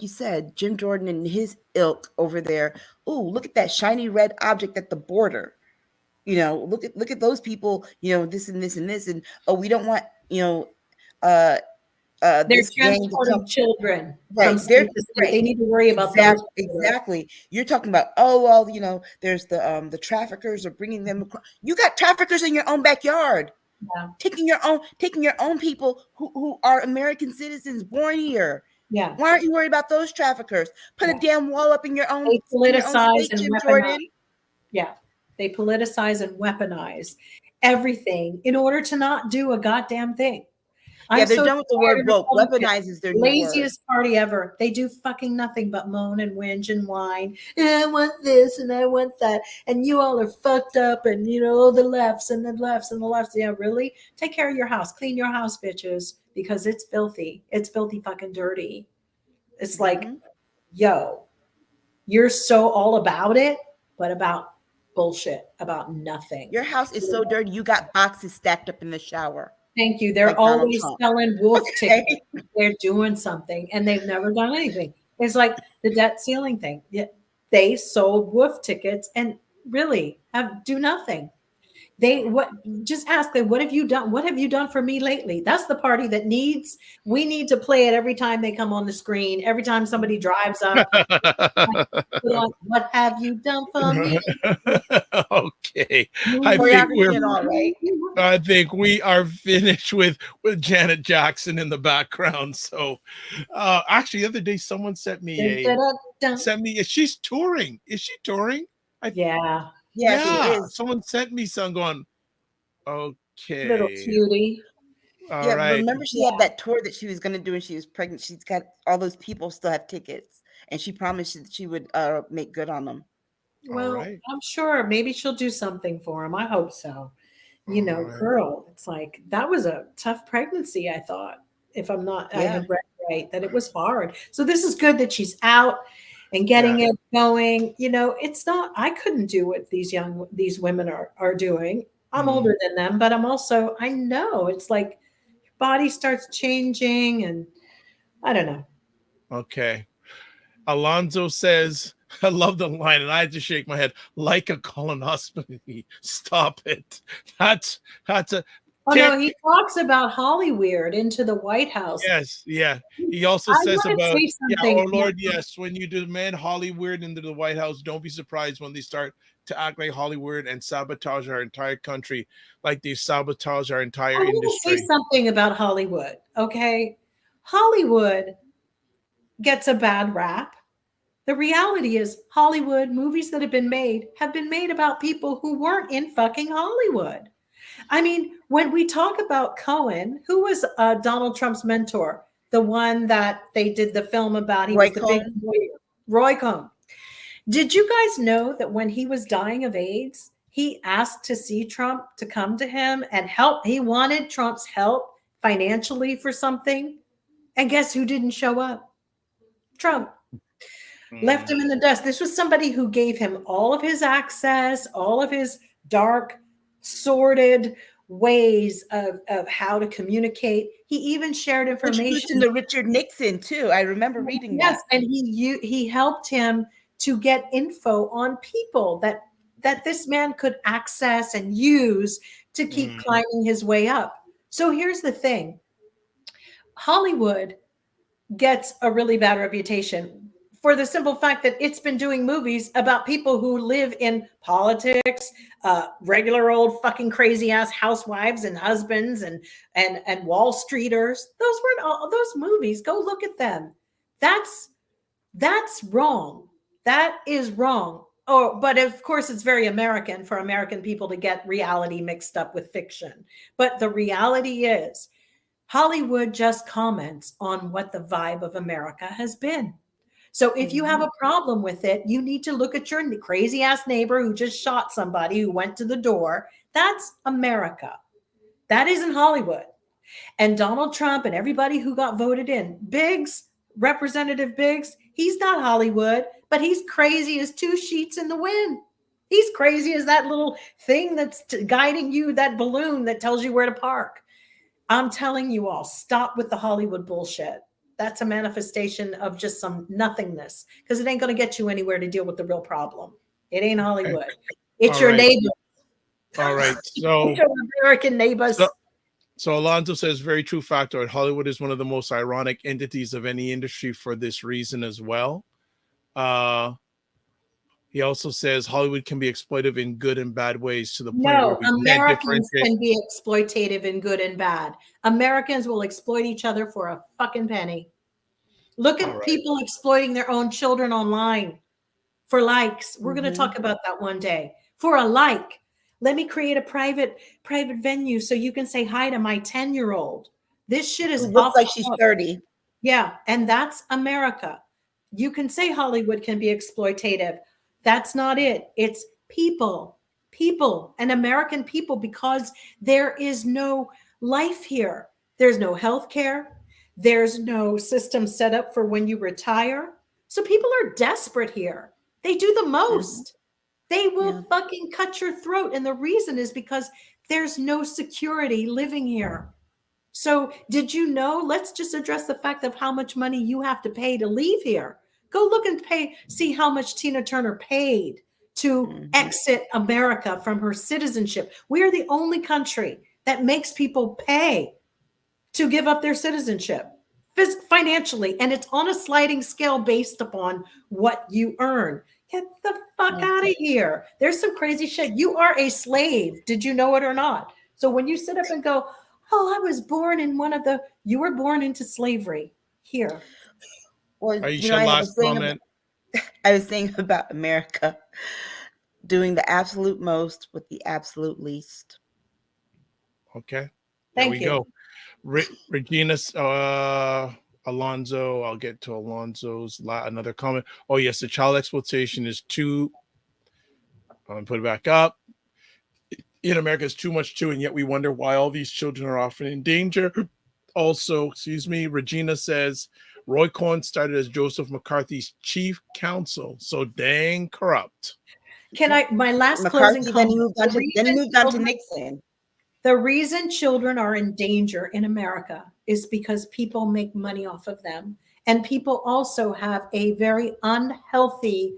S1: you said, Jim Jordan and his ilk over there. Oh, look at that shiny red object at the border. Look at those people, this and this and this, and we don't want,
S3: they're transporting children. Right. They need to worry about that.
S1: Exactly. You're talking about, there's the traffickers are bringing them across. You got traffickers in your own backyard.
S3: Yeah.
S1: taking your own people who are American citizens born here.
S3: Yeah.
S1: Why aren't you worried about those traffickers? Put a damn wall up in your own,
S3: They politicize
S1: state,
S3: and
S1: Jim
S3: weaponize.
S1: Jordan.
S3: Yeah. They politicize and weaponize everything in order to not do a goddamn thing.
S1: Yeah, they're
S3: so
S1: done with the word woke. Weaponize is their new word.
S3: Laziest party ever. They do fucking nothing but moan and whinge and whine. I want this and I want that. And you all are fucked up and, the lefts and the lefts and the lefts. Yeah, really? Take care of your house. Clean your house, bitches, because it's filthy. It's filthy fucking dirty. It's like, yo, you're so all about it, but about bullshit, about nothing.
S1: Your house is so dirty. You got boxes stacked up in the shower.
S3: Thank you. They're like always selling wolf tickets. They're doing something and they've never done anything. It's like the debt ceiling thing. They sold wolf tickets and really do nothing. Just ask them, what have you done? What have you done for me lately? That's the party that we need to play it every time they come on the screen, every time somebody drives up. What have you done for me?
S6: Okay.
S1: I
S6: think we are finished with Janet Jackson in the background. So actually the other day someone sent me she's touring. Is she touring?
S3: Yeah.
S1: Yeah,
S6: someone sent me some going, okay.
S3: Little cutie.
S6: All right.
S1: Remember she had that tour that she was going to do and she was pregnant. She's got all those people still have tickets and she promised that she would make good on them.
S3: Well, I'm sure maybe she'll do something for him. I hope so. Girl, it's like that was a tough pregnancy, I thought, if I'm not, I have read right, that it was hard. So this is good that she's out and getting it going. It's not, I couldn't do what these women are doing. I'm older than them, but I know it's like your body starts changing and I don't know.
S6: Okay. Alonzo says, I love the line and I had to shake my head, like a colonoscopy. Stop it. That's a
S3: no, he talks about Hollyweird into the White House.
S6: Yes, yeah. He also says about, Lord, yes, when you demand Hollyweird into the White House, don't be surprised when they start to act like Hollyweird and sabotage our entire country, like they sabotage our entire industry.
S3: Say something about Hollywood, okay? Hollywood gets a bad rap. The reality is Hollywood movies that have been made about people who weren't in fucking Hollywood. I mean, when we talk about Cohen, who was Donald Trump's mentor, the one that they did the film about, Roy Cohn. Did you guys know that when he was dying of AIDS, he asked to see Trump to come to him and help? He wanted Trump's help financially for something. And guess who didn't show up? Trump. Left him in the dust. This was somebody who gave him all of his access, all of his dark, sordid ways of how to communicate. He even shared information
S1: to Richard Nixon too. I remember reading that.
S3: Yes, and he helped him to get info on people that this man could access and use to keep climbing his way up. So here's the thing. Hollywood gets a really bad reputation for the simple fact that it's been doing movies about people who live in politics, regular old fucking crazy ass housewives and husbands and Wall Streeters. Those weren't all those movies. Go look at them. That's wrong. That is wrong. Oh, but of course it's very American for American people to get reality mixed up with fiction. But the reality is Hollywood just comments on what the vibe of America has been. So if you have a problem with it, you need to look at your crazy ass neighbor who just shot somebody who went to the door. That's America. That isn't Hollywood. And Donald Trump and everybody who got voted in, Biggs, Representative Biggs, he's not Hollywood, but he's crazy as two sheets in the wind. He's crazy as that little thing that's guiding you, that balloon that tells you where to park. I'm telling you all, stop with the Hollywood bullshit. That's a manifestation of just some nothingness because it ain't going to get you anywhere to deal with the real problem. It ain't Hollywood. It's your neighbors.
S6: All right. So
S3: it's your American neighbors.
S6: So Alonzo says, very true factor. Hollywood is one of the most ironic entities of any industry for this reason as well. He also says Hollywood can be exploitive in good and bad ways to the point where
S3: No,
S6: we can't
S3: Americans
S6: differentiate.
S3: can be exploitative in good and bad. Americans will exploit each other for a fucking penny. Look at people exploiting their own children online for likes. We're going to talk about that one day. For a like. Let me create a private venue so you can say hi to my 10-year-old. This shit is
S1: looks like she's 30.
S3: Yeah, and that's America. You can say Hollywood can be exploitative. That's not it. It's people and American people, because there is no life here. There's no health care. There's no system set up for when you retire. So people are desperate here. They do the most. They will fucking cut your throat. And the reason is because there's no security living here. So did you know, let's just address the fact of how much money you have to pay to leave here. Go look and see how much Tina Turner paid to exit America from her citizenship. We are the only country that makes people pay to give up their citizenship financially. And it's on a sliding scale based upon what you earn. Get the fuck out of here. There's some crazy shit. You are a slave. Did you know it or not? So when you sit up and go, oh, I was born in you were born into slavery here.
S1: Well,
S6: Aisha, last comment.
S1: I was saying about America doing the absolute most with the absolute least.
S6: Okay.
S3: Thank
S6: there we
S3: you.
S6: go. Regina Alonzo, I'll get to Alonzo's another comment. Oh, yes, the child exploitation is too. I'll put it back up. In America, it's too much too, and yet we wonder why all these children are often in danger. Also, Regina says Roy Cohn started as Joseph McCarthy's chief counsel, so dang corrupt.
S3: My last
S1: McCarthy,
S3: closing
S1: then he
S3: comment.
S1: moved on to Nixon.
S3: The reason children are in danger in America is because people make money off of them. And people also have a very unhealthy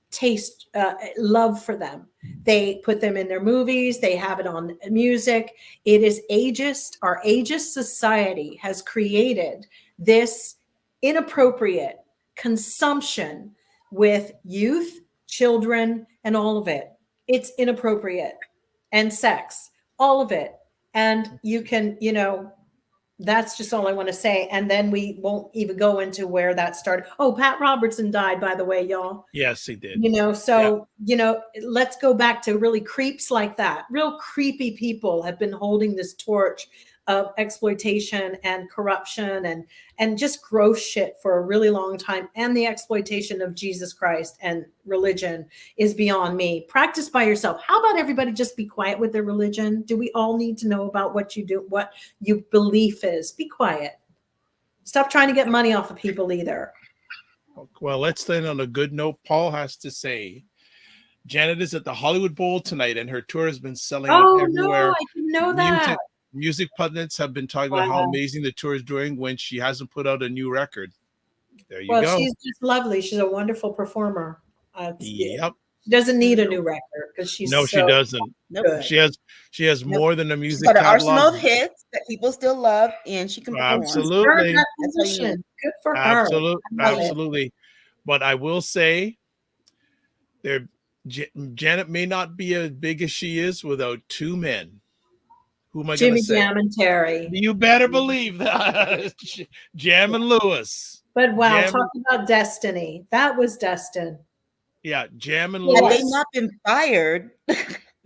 S3: taste, love for them. They put them in their movies. They have it on music. It is ageist. Our ageist society has created this inappropriate consumption with youth, children, and all of it. It's inappropriate. And sex, all of it. And you can, that's just all I want to say. And then we won't even go into where that started. Oh, Pat Robertson died, by the way, y'all.
S6: Yes, he did.
S3: Let's go back to really creeps like that. Real creepy people have been holding this torch of exploitation and corruption and just gross shit for a really long time. And the exploitation of Jesus Christ and religion is beyond me. Practice by yourself. How about everybody just be quiet with their religion? Do we all need to know about what you do, what your belief is? Be quiet. Stop trying to get money off of people either.
S6: Well, let's end on a good note. Paul has to say, Janet is at the Hollywood Bowl tonight, and her tour has been selling out everywhere.
S3: No, I didn't know that.
S6: Music pundits have been talking about how amazing the tour is doing when she hasn't put out a new record. There you go.
S3: Well, she's just lovely. She's a wonderful performer.
S6: Yep.
S3: She doesn't need a new record because she's
S6: she doesn't.
S3: Nope.
S6: She has more than a music
S1: catalog. She's got an arsenal of hits that people still love, and she can perform.
S6: Absolutely.
S3: Good for her.
S6: Absolutely. But I will say, Janet may not be as big as she is without two men. Who am I going to say?
S3: Jimmy Jam and Terry.
S6: You better believe that. Jam and Lewis.
S3: But wow, talk about destiny. That was destined.
S6: Yeah, Jam and Lewis.
S1: Had they not been fired,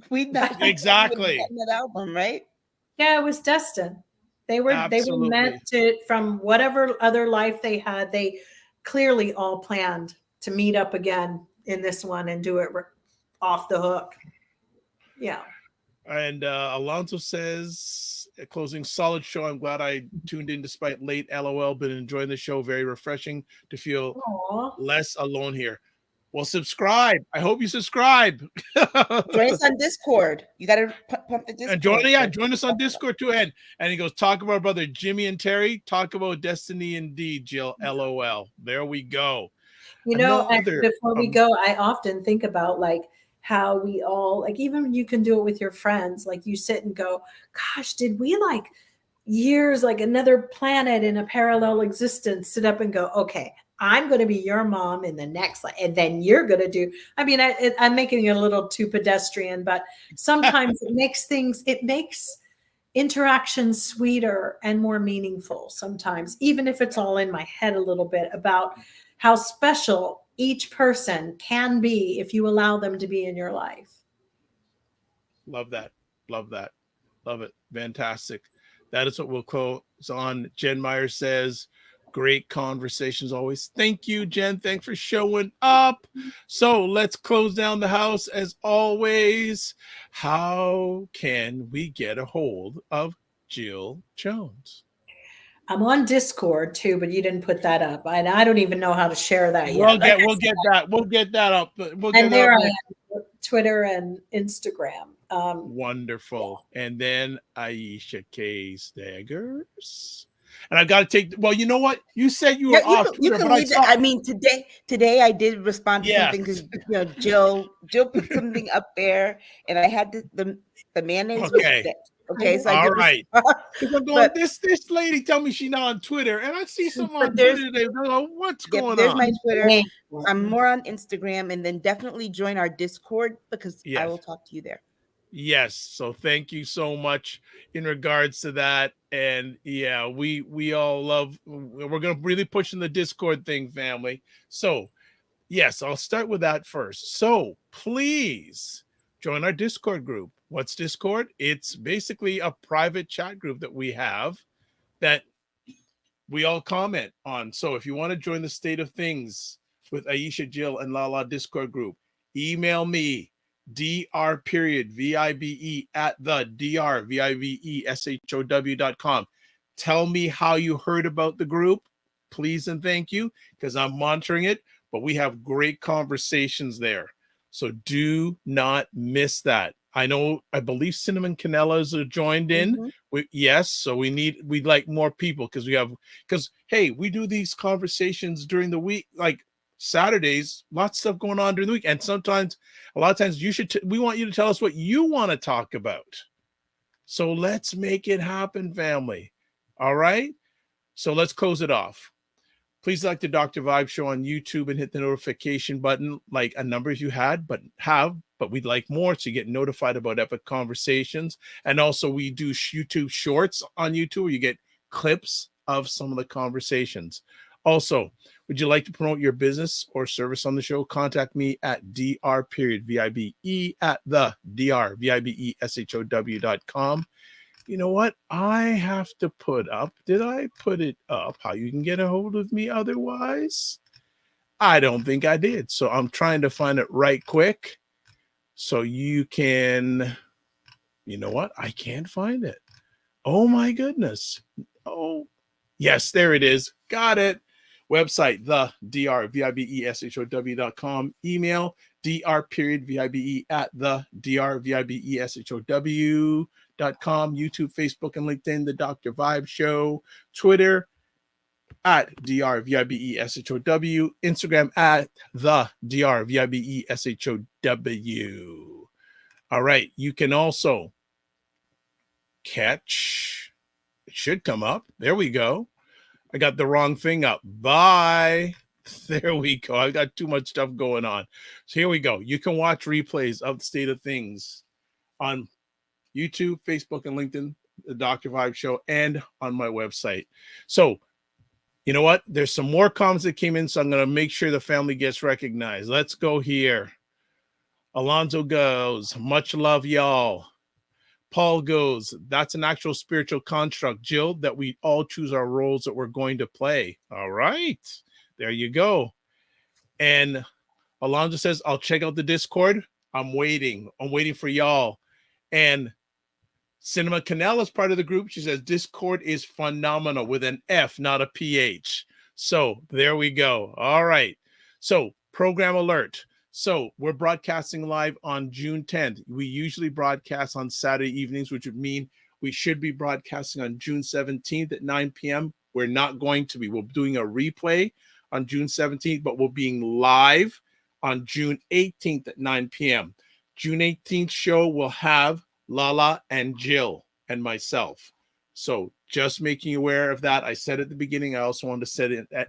S1: we'd not
S6: exactly
S1: that album, right?
S3: Yeah, it was destined. They were meant to, from whatever other life they had, they clearly all planned to meet up again in this one and do it off the hook. Yeah.
S6: And Alonso says, closing solid show. I'm glad I tuned in despite late. LOL. Been enjoying the show. Very refreshing to feel less alone here. Well, subscribe. I hope you subscribe.
S1: Join us on Discord. You got to pump the Discord.
S6: And join us on Discord too. And he goes, talk about brother Jimmy and Terry. Talk about destiny indeed, Jill. LOL. There we go.
S3: Before we go, I often think about how we all, even you can do it with your friends, you sit and go, gosh, did we years, like another planet in a parallel existence, sit up and go, okay, I'm going to be your mom in the next life, and then you're going to do. I mean, I'm making it a little too pedestrian, but sometimes it makes interaction sweeter and more meaningful sometimes, even if it's all in my head a little bit, about how special each person can be if you allow them to be in your life.
S6: Love that. Love that. Love it. Fantastic. That is what we'll close on. Jen Meyer says, great conversations always. Thank you, Jen. Thanks for showing up. So let's close down the house as always. How can we get a hold of Jill Jones?
S3: I'm on Discord too, but you didn't put that up. I don't even know how to share that
S6: We'll
S3: yet.
S6: We'll get that up.
S3: And there I am, Twitter and Instagram.
S6: Wonderful. Yeah. And then Aisha K. Staggers. And I got to take. Well, you know what? You said you were off Twitter, but
S1: I mean, today I did respond to something because Jill put something up there, and I had the mayonnaise.
S6: Okay.
S1: Okay. So
S6: all right. I'm going, this lady tell me she's not on Twitter, and I see some on Twitter today. What's going
S1: there's
S6: on?
S1: My Twitter. I'm more on Instagram, and then definitely join our Discord because I will talk to you there.
S6: Yes. So thank you so much in regards to that. And yeah, we all love, we're going to really push in the Discord thing, family. So yes, I'll start with that first. So please join our Discord group. What's Discord? It's basically a private chat group that we have that we all comment on. So if you want to join the State of Things with Aisha, Jill, and LaLa Discord group, email me. dr.vibe at the drvibeshow.com. Tell me how you heard about the group, please and thank you, because I'm monitoring it, but we have great conversations there. So do not miss that. I believe Cinnamon Canellas are joined in. Yes, so we'd like more people because hey, we do these conversations during the week, like Saturdays, lots of stuff going on during the week. And sometimes, a lot of times we want you to tell us what you want to talk about. So let's make it happen, family. All right. So let's close it off. Please like the Dr. Vibe Show on YouTube and hit the notification button, like a number of you had, but we'd like more so you get notified about epic conversations. And also we do YouTube shorts on YouTube where you get clips of some of the conversations. Also, would you like to promote your business or service on the show? Contact me at dr.vibe at the drvibeshow.com. You know what? I have to put up. Did I put it up? How you can get a hold of me otherwise? I don't think I did. So I'm trying to find it right quick. So you can, you know what? I can't find it. Oh my goodness. Oh, yes, there it is. Got it. Website, the drvibeshow.com. Email, dr.vibe at the drvibeshow.com. YouTube, Facebook, and LinkedIn, The Dr. Vibe Show. Twitter, at drvibeshow. Instagram, at the drvibeshow. All right. You can also catch, it should come up. There we go. I got the wrong thing up. Bye. There we go. I got too much stuff going on. So here we go. You can watch replays of the State of Things on YouTube, Facebook, and LinkedIn, the Dr. Vibe Show, and on my website. So, you know what? There's some more comments that came in, so I'm going to make sure the family gets recognized. Let's go here. Alonzo goes, much love, y'all. Paul goes, that's an actual spiritual construct, Jill, that we all choose our roles that we're going to play. All right. There you go. And Alonzo says, I'll check out the Discord. I'm waiting for y'all. And Cinema Canal is part of the group. She says, Discord is phenomenal with an F, not a PH. So there we go. All right. So program alert. So we're broadcasting live on June 10th. We usually broadcast on Saturday evenings, which would mean we should be broadcasting on June 17th at 9 p.m. We're not going to be. We're doing a replay on June 17th, but we're being live on June 18th at 9 p.m. June 18th show will have LaLa and Jill and myself. So just making you aware of that. I said at the beginning, I also wanted to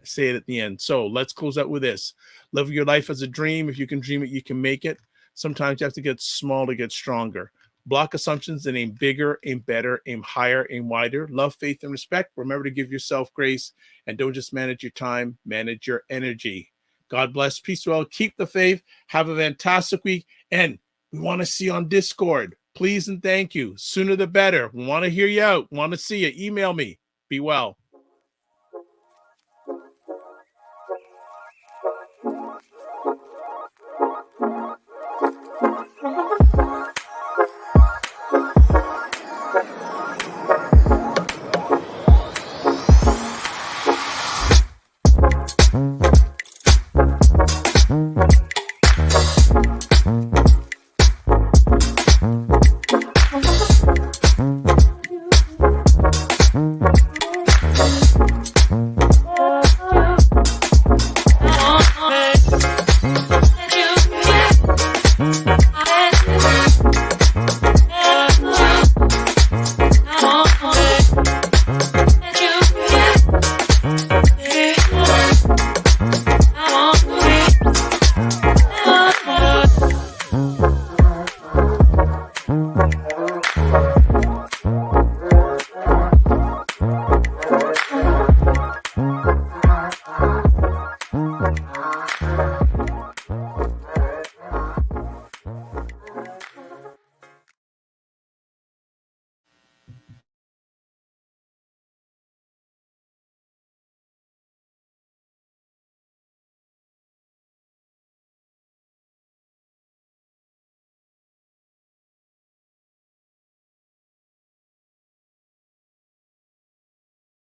S6: say it at the end. So let's close out with this. Live your life as a dream. If you can dream it, you can make it. Sometimes you have to get small to get stronger. Block assumptions and aim bigger, aim better, aim higher, aim wider. Love, faith, and respect. Remember to give yourself grace, and don't just manage your time, manage your energy. God bless. Peace well. Keep the faith. Have a fantastic week. And we want to see you on Discord. Please and thank you. Sooner the better. We want to hear you out. Want to see you. Email me. Be well.